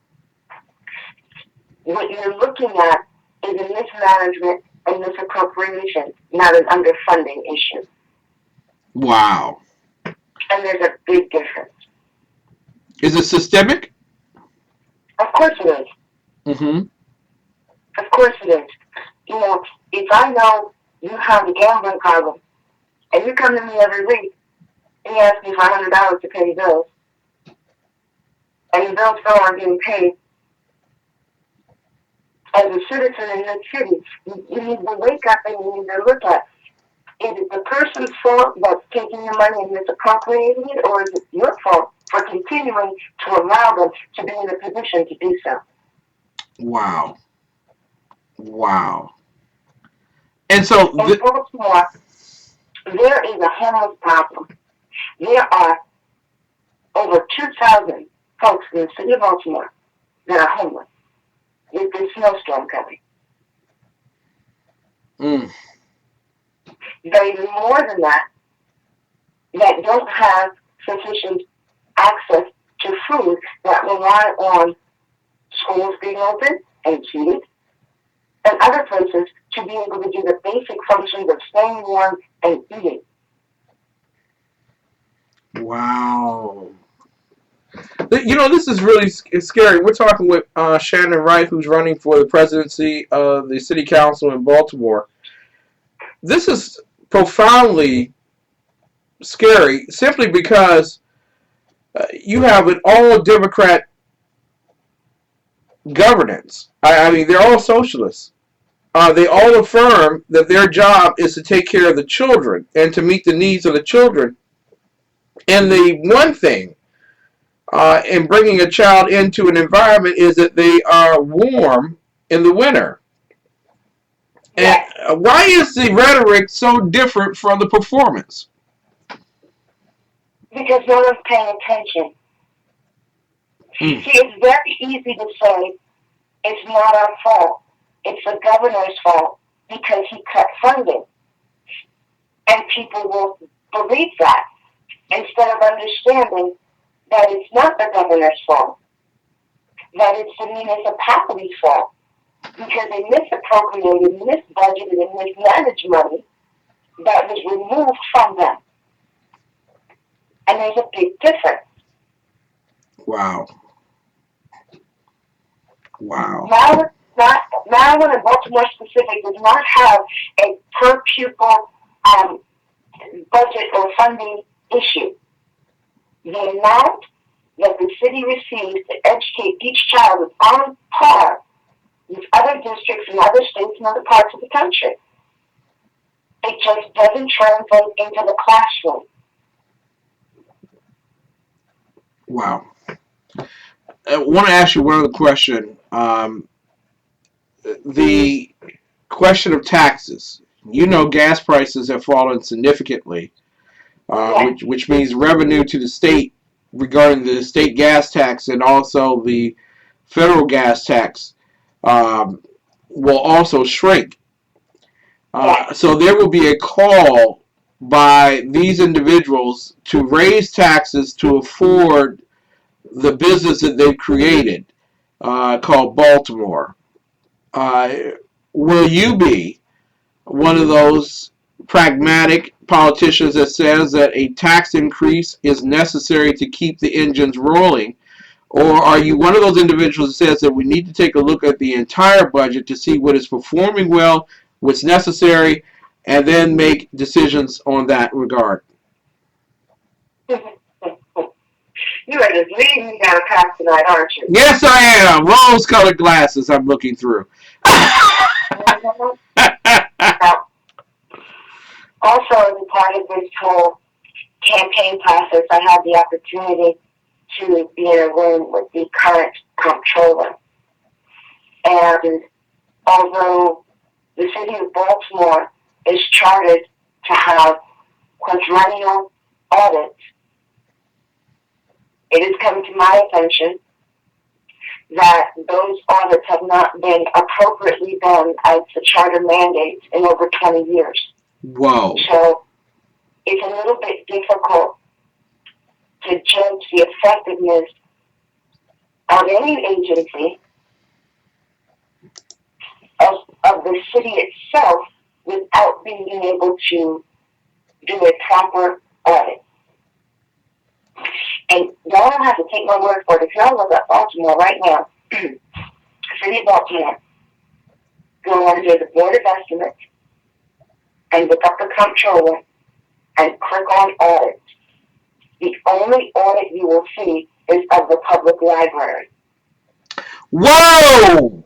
what you're looking at is a mismanagement and misappropriation, not an underfunding issue. Wow. And there's a big difference. Is it systemic? Of course it is. Of course it is. If I know you have a gambling problem, and you come to me every week, and you ask me for $100 to pay your bills, and your bills still aren't getting paid, as a citizen in this city, you need to wake up and you need to look at, is it the person's fault that's taking your money and misappropriating it, or is it your fault for continuing to allow them to be in a position to do so? Wow. Wow. And so... in Baltimore, there is a homeless problem. There are over 2,000 folks in the city of Baltimore that are homeless with this snowstorm coming. There is more than that that don't have sufficient access to food, that rely on schools being open and heated, and other places to be able to do the basic functions of staying warm and eating. Wow. You know, this is really scary. We're talking with Shannon Wright, who's running for the presidency of the city council in Baltimore. This is profoundly scary simply because you have an all Democrat governance. I mean, they're all socialists. They all affirm that their job is to take care of the children and to meet the needs of the children. And the one thing in bringing a child into an environment is that they are warm in the winter. And why is the rhetoric so different from the performance? Because no one's paying attention. See, it's very easy to say it's not our fault. It's the governor's fault because he cut funding. And people will believe that instead of understanding that it's not the governor's fault, that it's the municipality's fault because they misappropriated, misbudgeted, and mismanaged money that was removed from them. And there's a big difference. Wow. Wow. Now when a Baltimore specific does not have a per pupil budget or funding issue, the amount that the city receives to educate each child is on par with other districts in other states and other parts of the country. It just doesn't translate into the classroom. Wow. I want to ask you one other question. The question of taxes. You know, gas prices have fallen significantly, which means revenue to the state regarding the state gas tax and also the federal gas tax will also shrink. So there will be a call by these individuals to raise taxes to afford the business that they've created called Baltimore. Will you be one of those pragmatic politicians that says that a tax increase is necessary to keep the engines rolling? Or are you one of those individuals that says that we need to take a look at the entire budget to see what is performing well, what's necessary, and then make decisions on that regard? You are just leading me down a path tonight, aren't you? Yes, I am. Rose-colored glasses I'm looking through. Also, as a part of this whole campaign process, I had the opportunity to be in a room with the current comptroller. And although the city of Baltimore is chartered to have quadrennial audits, it has come to my attention that those audits have not been appropriately done as the charter mandates in over 20 years. Whoa. So it's a little bit difficult to judge the effectiveness of any agency of the city itself without being able to do a proper audit. And y'all don't have to take my word for it. If y'all look up Baltimore right now, City of Baltimore, go under the Board of Estimates and look up the comptroller and click on audit. The only audit you will see is of the public library. Whoa!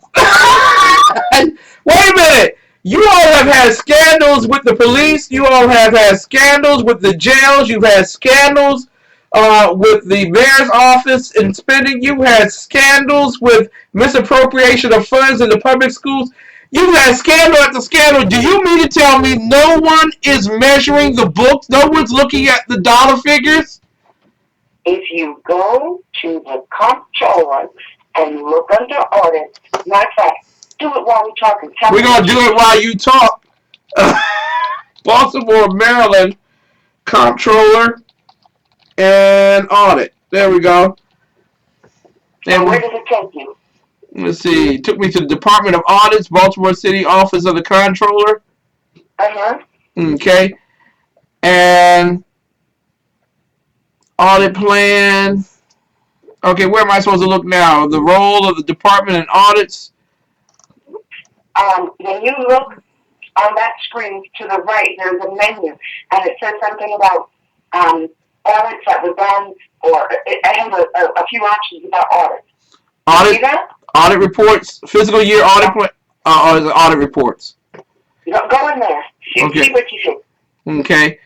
Wait a minute! You all have had scandals with the police. You all have had scandals with the jails. You've had scandals with the mayor's office in spending. You had scandals with misappropriation of funds in the public schools. You've had scandal after scandal. Do you mean to tell me no one is measuring the books? No one's looking at the dollar figures? If you go to the comptroller and look under audit, matter of fact, do it while we're talking. We're going to do it while you talk. Baltimore, Maryland, comptroller and audit. There we go. And where did it take you? Let's see. It took me to the Department of Audits, Baltimore City Office of the Comptroller. Uh-huh. Okay. And audit plan. Okay, where am I supposed to look now? The role of the department in audits. When you look on that screen to the right, there's a menu, and it says something about audits that were done, or it has a few options about audits. Audit. See that? Audit reports, fiscal year audit plan, audit reports. Go in there. See what you see. Okay.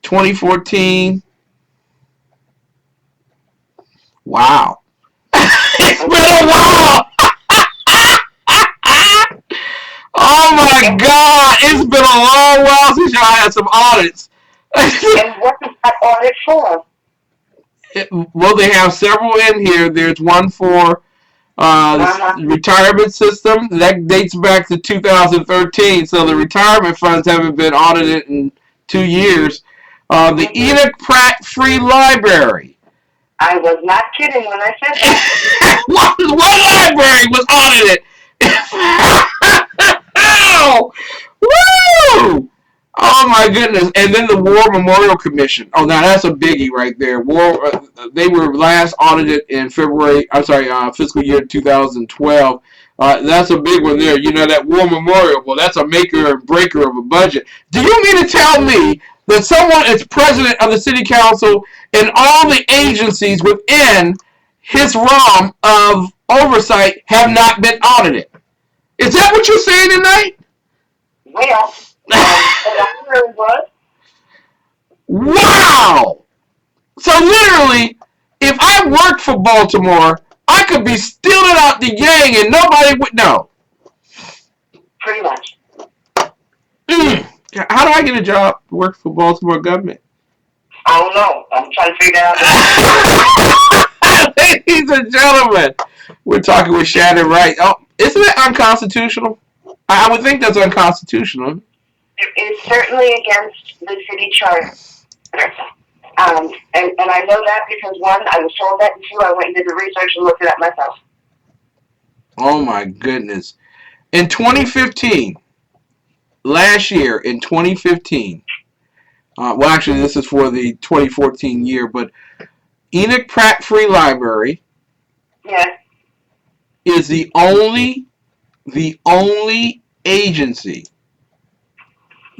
2014. Wow. It's been a while. Oh my God. It's been a long while since y'all had some audits. And what is that audit for? Well, they have several in here. There's one for the retirement system. That dates back to 2013, so the retirement funds haven't been audited in 2 years. The Enoch Pratt Free Library. I was not kidding when I said that. One library was audited. Woo! Oh my goodness! And then the War Memorial Commission. Oh, now that's a biggie right there. They were last audited in fiscal year 2012. That's a big one there. You know, that War Memorial. Well, that's a maker and breaker of a budget. Do you mean to tell me that someone is president of the city council and all the agencies within his realm of oversight have not been audited? Is that what you're saying tonight? Well, wow! So literally, if I worked for Baltimore, I could be stealing out the yang and nobody would know. Pretty much. How do I get a job to work for Baltimore government? I don't know. I'm trying to figure out. Ladies and gentlemen, we're talking with Shannon Wright. Oh, isn't it unconstitutional? I would think that's unconstitutional. It is certainly against the city charter. And I know that because, one, I was told that, and two, I went and did the research and looked it up myself. Oh my goodness. In 2015, last year in 2015, well actually this is for the 2014 year, but Enoch Pratt Free Library is the only agency,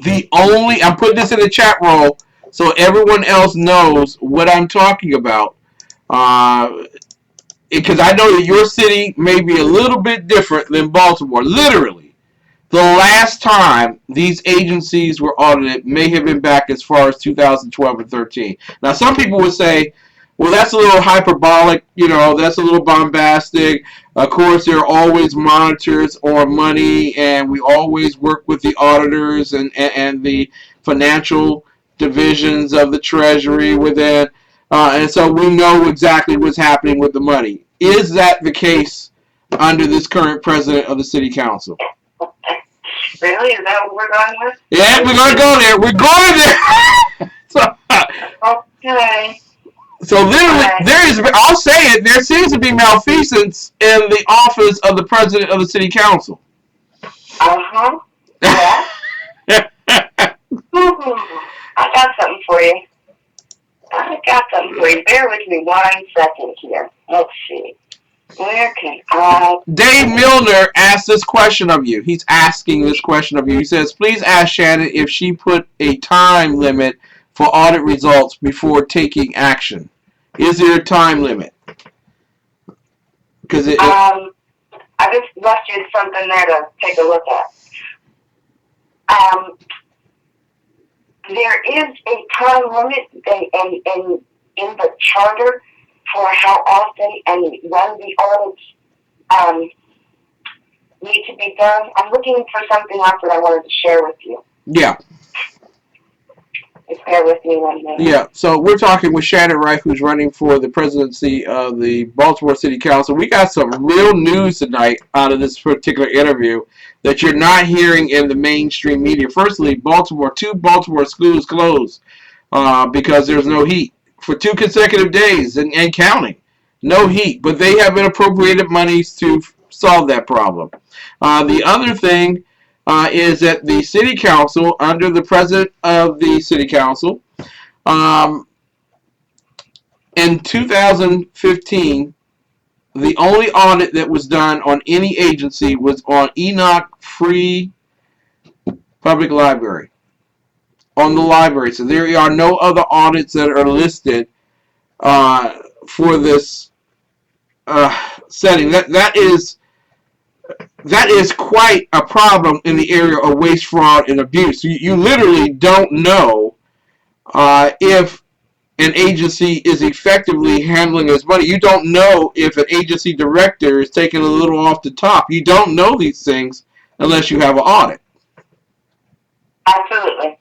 I'm putting this in the chat roll so everyone else knows what I'm talking about, because I know that your city may be a little bit different than Baltimore. Literally, the last time these agencies were audited may have been back as far as 2012 or 13. Now, some people would say, well, that's a little hyperbolic, you know, that's a little bombastic. Of course, there are always monitors on money, and we always work with the auditors and the financial divisions of the Treasury within, and so we know exactly what's happening with the money. Is that the case under this current president of the City Council? Really? Is that what we're going with? Yeah, we're going to go there. We're going there. Okay. So literally, I'll say it, there seems to be malfeasance in the office of the president of the city council. Uh-huh. Yeah. I got something for you. Bear with me 1 second here. Let's see. Where can I... Dave Milner asked this question of you. He's asking this question of you. He says, please ask Shannon if she put a time limit for audit results before taking action. Is there a time limit? Because I just left you something there to take a look at. There is a time limit in the charter for how often and when the audits need to be done. I'm looking for something else that I wanted to share with you. Yeah. Just bear with me 1 minute. Yeah, so we're talking with Shannon Wright, who's running for the presidency of the Baltimore City Council. We got some real news tonight out of this particular interview that you're not hearing in the mainstream media. Firstly, two Baltimore schools closed because there's no heat for 2 consecutive days and counting. No heat, but they have been appropriated monies to solve that problem. The other thing is that the city council, under the president of the city council, in 2015, the only audit that was done on any agency was on Enoch Free Public Library, on the library. So there are no other audits that are listed for this setting. That is quite a problem in the area of waste, fraud, and abuse. You literally don't know if an agency is effectively handling its money. You don't know if an agency director is taking a little off the top. You don't know these things unless you have an audit. Absolutely.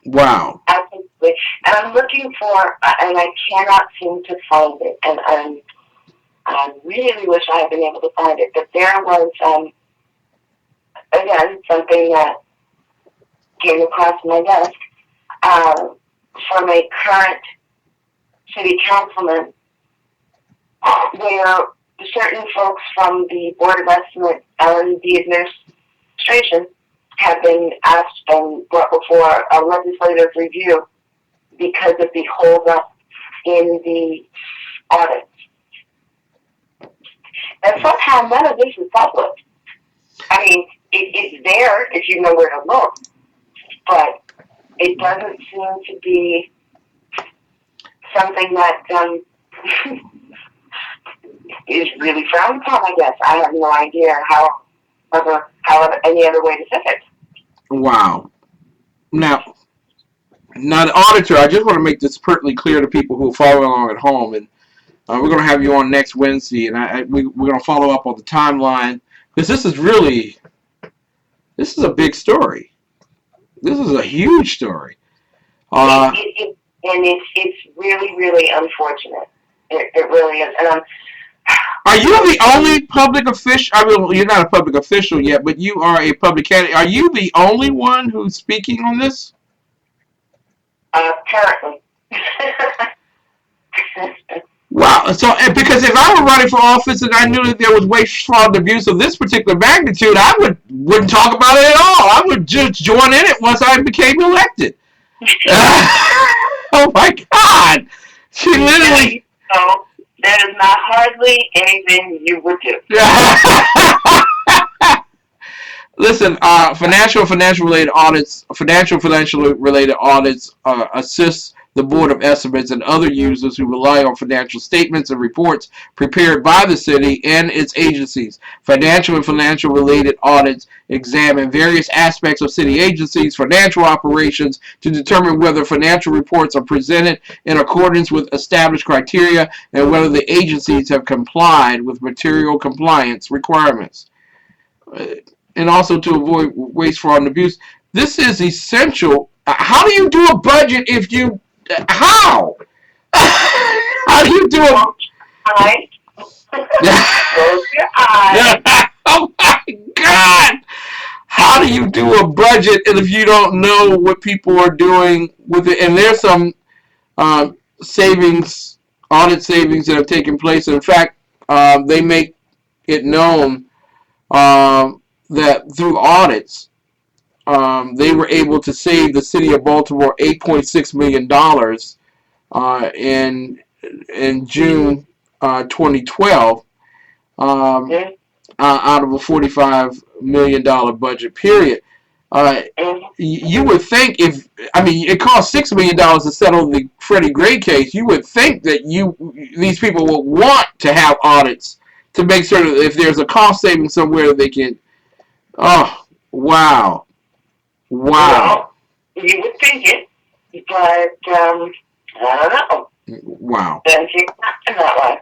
Wow. Absolutely. And I'm looking for, and I cannot seem to find it, and I really wish I had been able to find it, but there was, again, something that came across my desk from a current city councilman where certain folks from the Board of Estimate and the administration have been asked and brought before a legislative review because of the holdup in the audit. And somehow none of this is public. I mean, it's there if you know where to look, but it doesn't seem to be something that is really frowned upon, I guess. I have no idea how any other way to say it. Wow. Now the auditor, I just want to make this perfectly clear to people who are following along at home, and we're going to have you on next Wednesday, and we're going to follow up on the timeline, because this is a big story. This is a huge story. And it's really, really unfortunate. It really is. And are you the only public official? I mean, you're not a public official yet, but you are a public candidate. Are you the only one who's speaking on this? Apparently. Wow. So, because if I were running for office and I knew that there was waste, fraud, and abuse of this particular magnitude, I wouldn't talk about it at all. I would just join in it once I became elected. Oh my God! She literally. So there is not hardly anything you would do. Listen, financial related audits assist the Board of Estimates and other users who rely on financial statements and reports prepared by the city and its agencies. Financial related audits examine various aspects of city agencies' financial operations to determine whether financial reports are presented in accordance with established criteria and whether the agencies have complied with material compliance requirements. And also to avoid waste, fraud, and abuse. This is essential. How do you do a budget if you... How? How do you do a... Close your eyes. Oh my God! How do you do a budget and if you don't know what people are doing with it? And there's some audit savings that have taken place. In fact, they make it known that through audits, they were able to save the city of Baltimore $8.6 million in June 2012 out of a $45 million budget period. You would think it cost $6 million to settle the Freddie Gray case. You would think that these people would want to have audits to make sure that if there's a cost saving somewhere they can. Oh, wow. Wow. Well, you would think it, but I don't know. Wow. Doesn't seem to happen that way.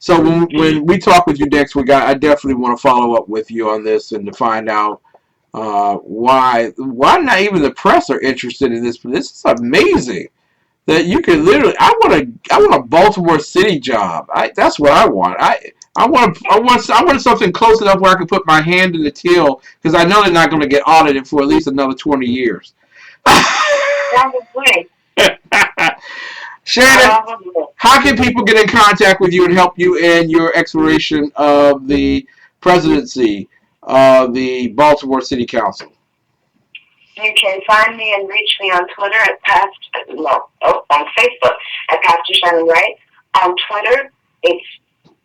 So when we talk with you next week, I definitely want to follow up with you on this and to find out why not even the press are interested in this. This is amazing that you can literally. I want a Baltimore City job. That's what I want. I want something close enough where I can put my hand in the till, because I know they're not going to get audited for at least another 20 years. Shannon, how can people get in contact with you and help you in your exploration of the presidency of the Baltimore City Council? You can find me and reach me on Twitter on Facebook at Pastor Shannon Wright. On Twitter, it's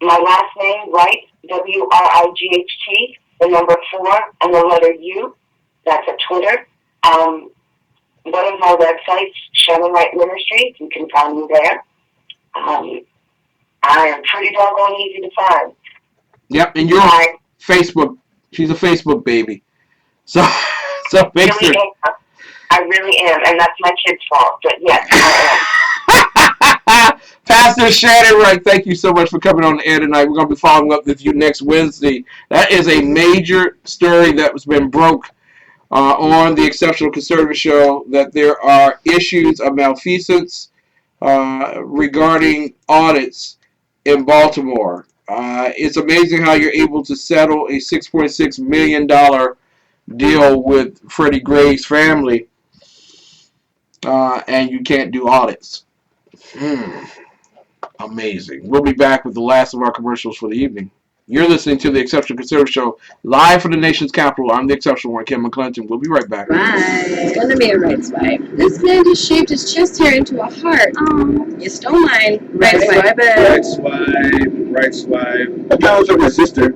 my last name, Wright, WRIGHT, the number 4 and the letter U. That's at Twitter. One of my websites, Shannon Wright Ministries, you can find me there. I am pretty doggone easy to find. Yep, and you're on Facebook. She's a Facebook baby. So make sure. I really am, and that's my kid's fault, but yes, I am. Pastor Shannon Wright, thank you so much for coming on the air tonight. We're going to be following up with you next Wednesday. That is a major story that has been broke on the Exceptional Conservative Show, that there are issues of malfeasance regarding audits in Baltimore. It's amazing how you're able to settle a $6.6 million deal with Freddie Gray's family, and you can't do audits. Amazing. We'll be back with the last of our commercials for the evening. You're listening to the Exceptional Conservative Show, live from the nation's capital. I'm the Exceptional one, Kim McClinton. We'll be right back. Right. Gonna be a right swipe. This man just shaved his chest hair into a heart. You stole mine. Right swipe it. Right swipe. Right swipe. That counts for my sister.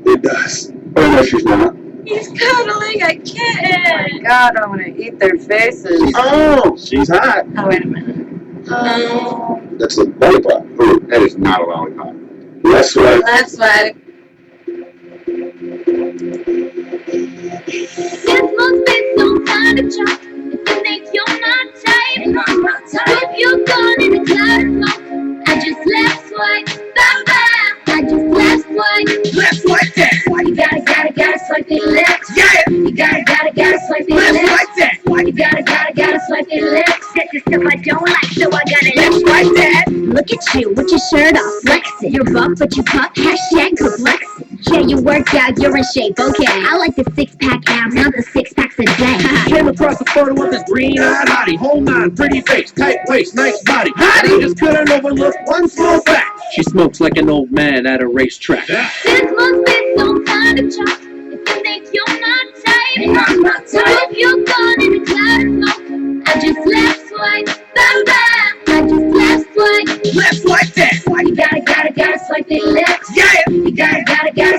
It does. Oh, no, she's not. He's cuddling a kitten. Oh my God, I want to eat their faces. Oh, she's hot. Oh, wait a minute. Oh. That's a lollipop. Oh, that is not a lollipop. Left swipe. Left swipe. This must be some kind of job. If you think you're not tight, if you're gone in the cloud of smoke, I just left swipe. Bye-bye. I just left swipe. Left swipe that. You gotta swipe it left. Yeah. You gotta swipe it Left left. swipe that. You gotta swipe it left. That's the stuff I don't like, so I gotta Left swipe that. Look at you with your shirt off, flexing. You're buff, but you puff, hashtag complexing. Yeah, you worked out, you're in shape, okay. I like the 6-pack abs, not the 6-packs a day. Came across a photo of this green-eyed hottie. Whole nine, pretty face, tight waist, nice body. Hottie just couldn't overlook one small fact. She smokes like an old man at a racetrack. This must be some kind of job. If you think you're not tight, if you're gone in the cloud of smoke, I just left swipe. Bye-bye. I just left swipe. Left swipe that. You gotta swipe it left. Yeah. You gotta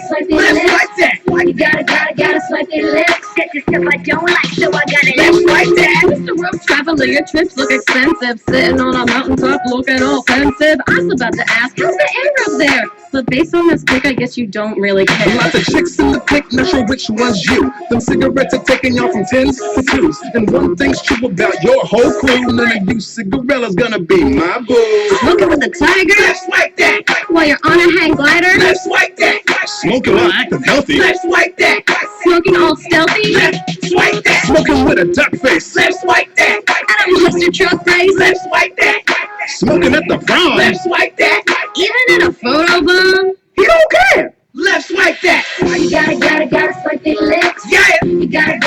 swipe it Left left. swipe that. You gotta swipe it left. That's the stuff I don't like, so I gotta Left swipe that. Mr. Road Traveler, your trips look expensive. Sitting on a mountaintop looking all offensive. I was about to ask, how's the air up there? But based on this pic, I guess you don't really care. Lots of chicks in the pic, not sure which one's you. Them cigarettes are taking y'all from 10s to 2s. And one thing's true about your whole crew, none of you cigarella's gonna be my boo. Smoking with a tiger? Left swipe that. While you're on a hang glider? Left swipe that. Smoking while acting healthy. Left swipe that. Smoking all stealthy? Left swipe that. Smoking with a duck face. Left swipe that. I don't trust your truck face. Left swipe that. Smoking at the prom. Left swipe that. Even in a photo bomb? He don't care. Left swipe that. You gotta swipe it left. Yeah. You gotta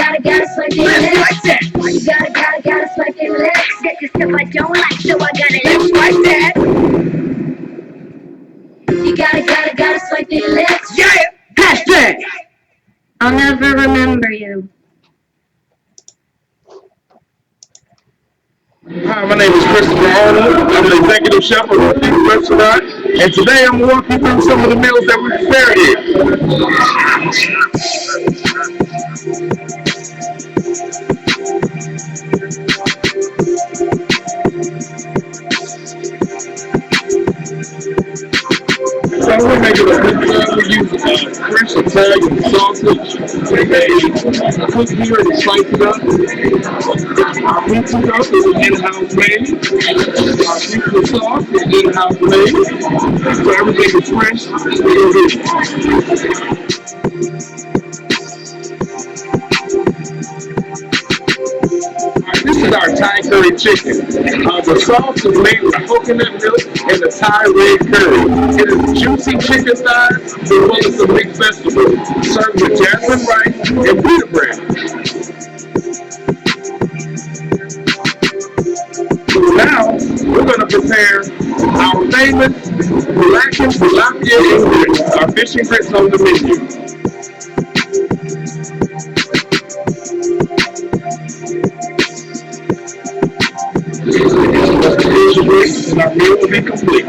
swipe it Left left. swipe that. You gotta swipe it left. That's the stuff I don't like, so I gotta Left swipe that. You gotta swipe it left. Yeah. Hashtag. I'll never remember you. Hi, my name is Christopher Arnold. I'm the executive chef of the Flint restaurant, and today I'm walking through some of the meals that we prepared So we're making a pizza. We use French Italian sausage. We made cooked here and sliced it up. pizza sauce is in-house made. Our pizza sauce is in-house made. So everything is fresh and good. This is our Thai curry chicken. The sauce is made with coconut milk and the Thai red curry. It is juicy chicken thighs as well as some mixed vegetables, served with jasmine rice and pita bread. So now we're going to prepare our famous blackened tilapia and grits, our fish and grits on the menu. And our meal will be complete.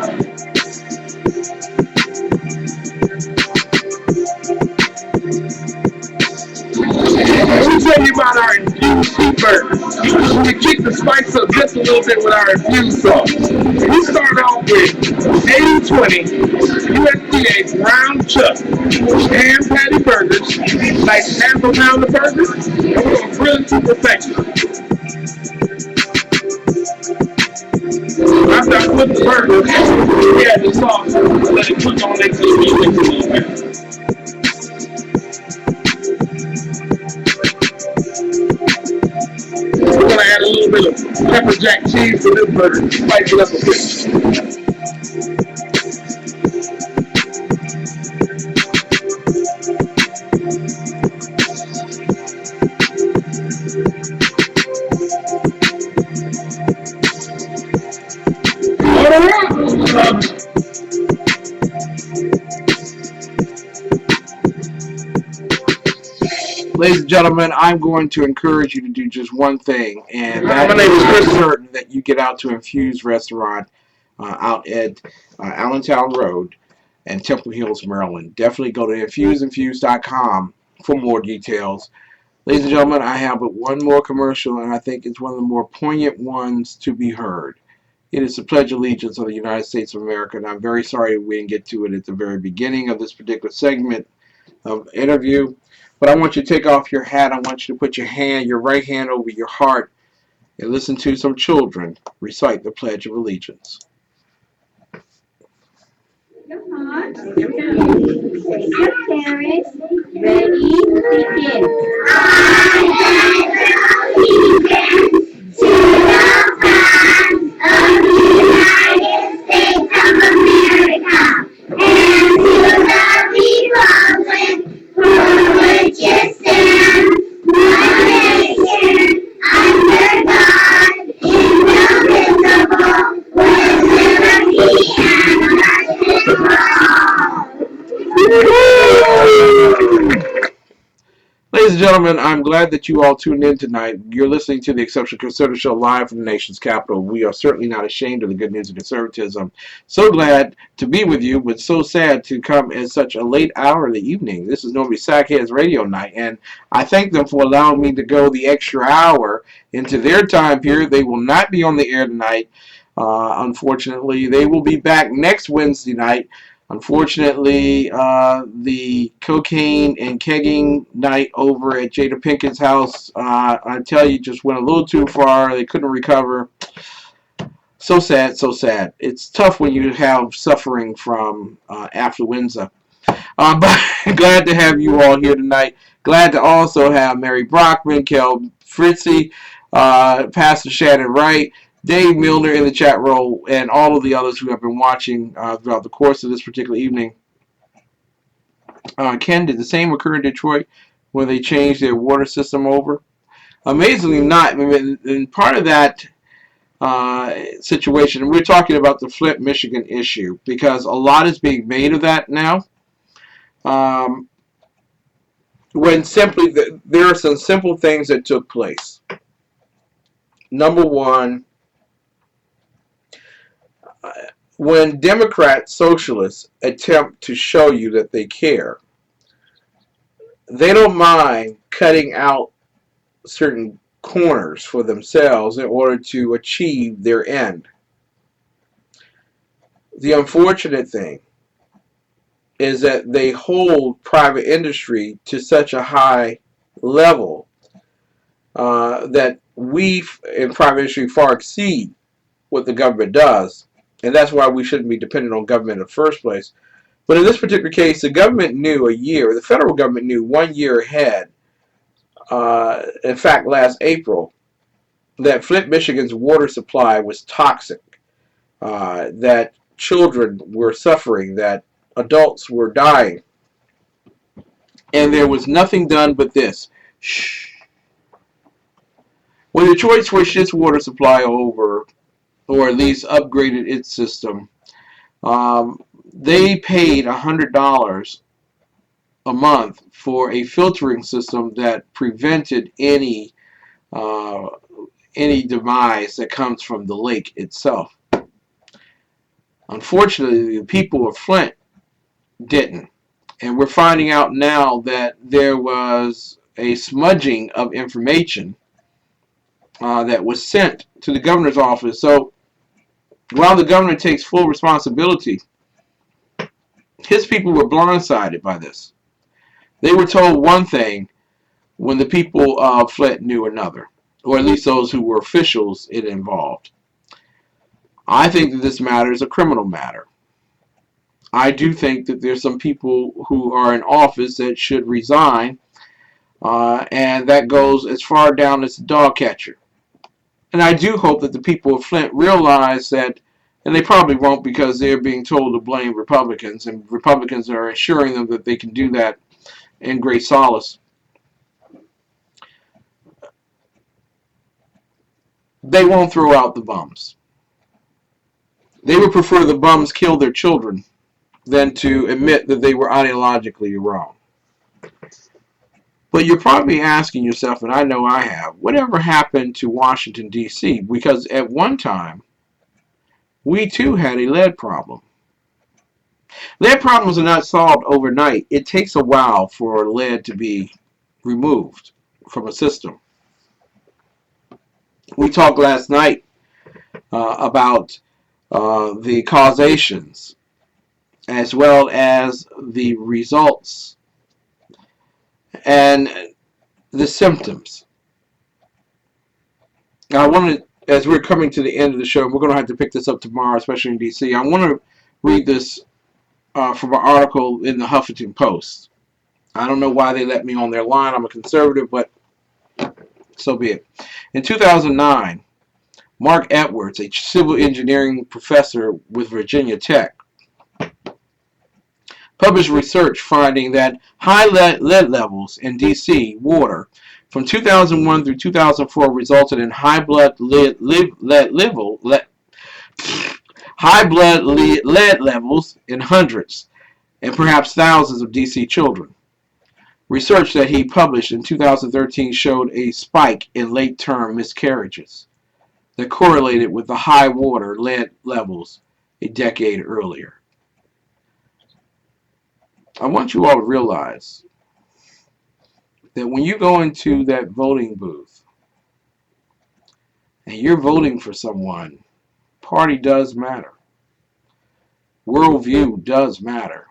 Let me tell you about our infused beef burger. We kick the spice up just a little bit with our infused sauce. We start off with 80-20 USDA ground chuck ham patty burgers, like half a pound of burgers, and we're going to grill it to perfection. After I put the burger, we add the sauce and let it cook on next to the meat a little bit. We're going to add a little bit of pepper jack cheese to this burger, spice it up a bit. Ladies and gentlemen, I'm going to encourage you to do just one thing, and that is certain that you get out to Infused Restaurant out at Allentown Road and Temple Hills, Maryland. Definitely go to infused.com for more details. Ladies and gentlemen, I have but one more commercial, and I think it's one of the more poignant ones to be heard. It is the Pledge of Allegiance of the United States of America, and I'm very sorry we didn't get to it at the very beginning of this particular segment of interview. But I want you to take off your hat. I want you to put your right hand over your heart and listen to some children recite the Pledge of Allegiance. Come on. Here we go. Parents, ready, begin. I allegiance to the flag of the United States of America and to the republic for which it stands, one nation, under God, indivisible, with liberty and justice for all. Ladies and gentlemen, I'm glad that you all tuned in tonight. You're listening to the Exceptional Conservative Show live from the nation's capital. We are certainly not ashamed of the good news of conservatism. So glad to be with you, but so sad to come at such a late hour of the evening. This is normally Sackheads Radio Night, and I thank them for allowing me to go the extra hour into their time period. They will not be on the air tonight, unfortunately. They will be back next Wednesday night. Unfortunately, the cocaine and kegging night over at Jada Pinkett's house, I tell you, just went a little too far. They couldn't recover. So sad, so sad. It's tough when you have suffering from affluenza. But glad to have you all here tonight. Glad to also have Mary Brockman, Kel Fritzy, Pastor Shannon Wright, Dave Milner in the chat room, and all of the others who have been watching throughout the course of this particular evening. Ken, did the same occur in Detroit when they changed their water system over? Amazingly not. I mean, and part of that situation, and we're talking about the Flint, Michigan issue, because a lot is being made of that now. When simply, there are some simple things that took place. Number one, when Democrats, socialists attempt to show you that they care, they don't mind cutting out certain corners for themselves in order to achieve their end. The unfortunate thing is that they hold private industry to such a high level that we in private industry far exceed what the government does, and that's why we shouldn't be dependent on government in the first place. But in this particular case, the government knew the federal government knew 1 year ahead, in fact last April, that Flint, Michigan's water supply was toxic, that children were suffering, that adults were dying, and there was nothing done but this. Shh. When Detroit switched its water supply over, or at least upgraded its system, they paid $100 a month for a filtering system that prevented any demise that comes from the lake itself. Unfortunately, the people of Flint didn't. And we're finding out now that there was a smudging of information that was sent to the governor's office. So while the governor takes full responsibility, his people were blindsided by this. They were told one thing when the people of Flint knew another, or at least those who were officials it involved. I think that this matter is a criminal matter. I do think that there's some people who are in office that should resign, and that goes as far down as the dog catcher. And I do hope that the people of Flint realize that, and they probably won't because they're being told to blame Republicans, and Republicans are assuring them that they can do that in great solace. They won't throw out the bums. They would prefer the bums kill their children than to admit that they were ideologically wrong. But you're probably asking yourself, and I know I have, whatever happened to Washington, D.C.? Because at one time, we too had a lead problem. Lead problems are not solved overnight. It takes a while for lead to be removed from a system. We talked last night about the causations as well as the results and the symptoms. Now, I wanted, as we're coming to the end of the show, we're going to have to pick this up tomorrow, especially in D.C. I want to read this from an article in the Huffington Post. I don't know why they let me on their line. I'm a conservative, but so be it. In 2009, Mark Edwards, a civil engineering professor with Virginia Tech, published research finding that high lead levels in D.C. water from 2001 through 2004 resulted in high blood lead levels in hundreds and perhaps thousands of D.C. children. Research that he published in 2013 showed a spike in late-term miscarriages that correlated with the high water lead levels a decade earlier. I want you all to realize that when you go into that voting booth and you're voting for someone, party does matter. Worldview does matter.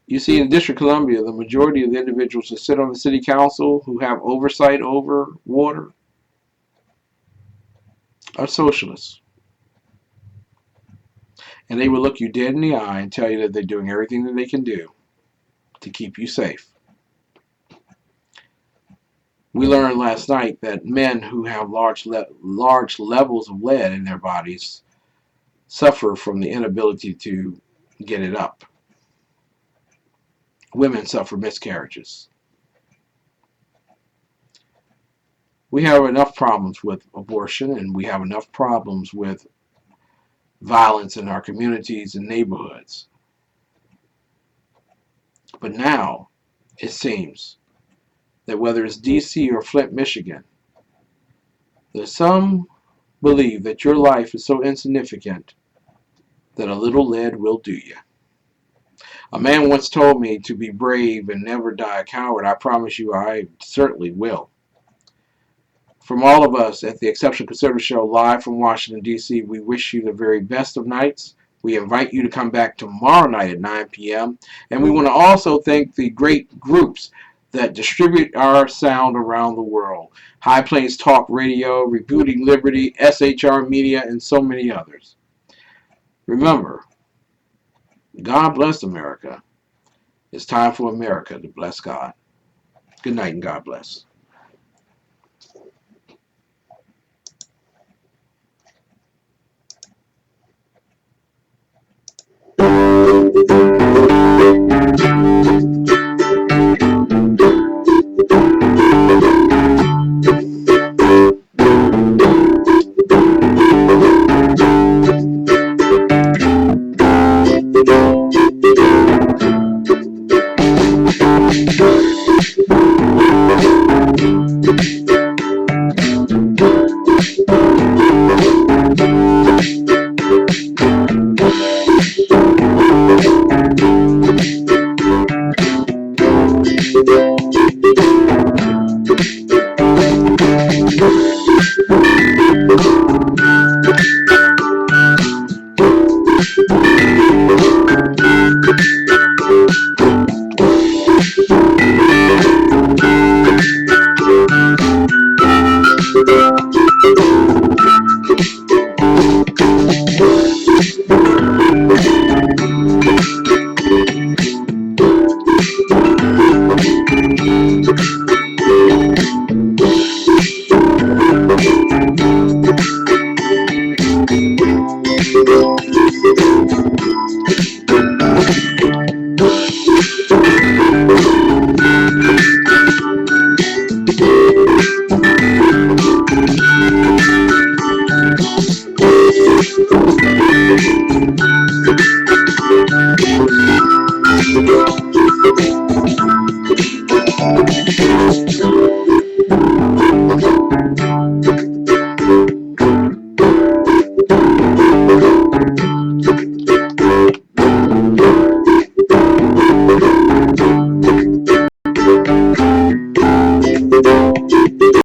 You see, in District of Columbia, the majority of the individuals that sit on the city council who have oversight over water are socialists. And they will look you dead in the eye and tell you that they're doing everything that they can do to keep you safe. We learned last night that men who have large levels of lead in their bodies suffer from the inability to get it up. Women suffer miscarriages. We have enough problems with abortion, and we have enough problems with violence in our communities and neighborhoods. But now, it seems that whether it's D.C. or Flint, Michigan, that some believe that your life is so insignificant that a little lead will do you. A man once told me to be brave and never die a coward. I promise you I certainly will. From all of us at the Exceptional Conservative Show, live from Washington, D.C., we wish you the very best of nights. We invite you to come back tomorrow night at 9 p.m. And we want to also thank the great groups that distribute our sound around the world. High Plains Talk Radio, Rebooting Liberty, SHR Media, and so many others. Remember, God bless America. It's time for America to bless God. Good night and God bless.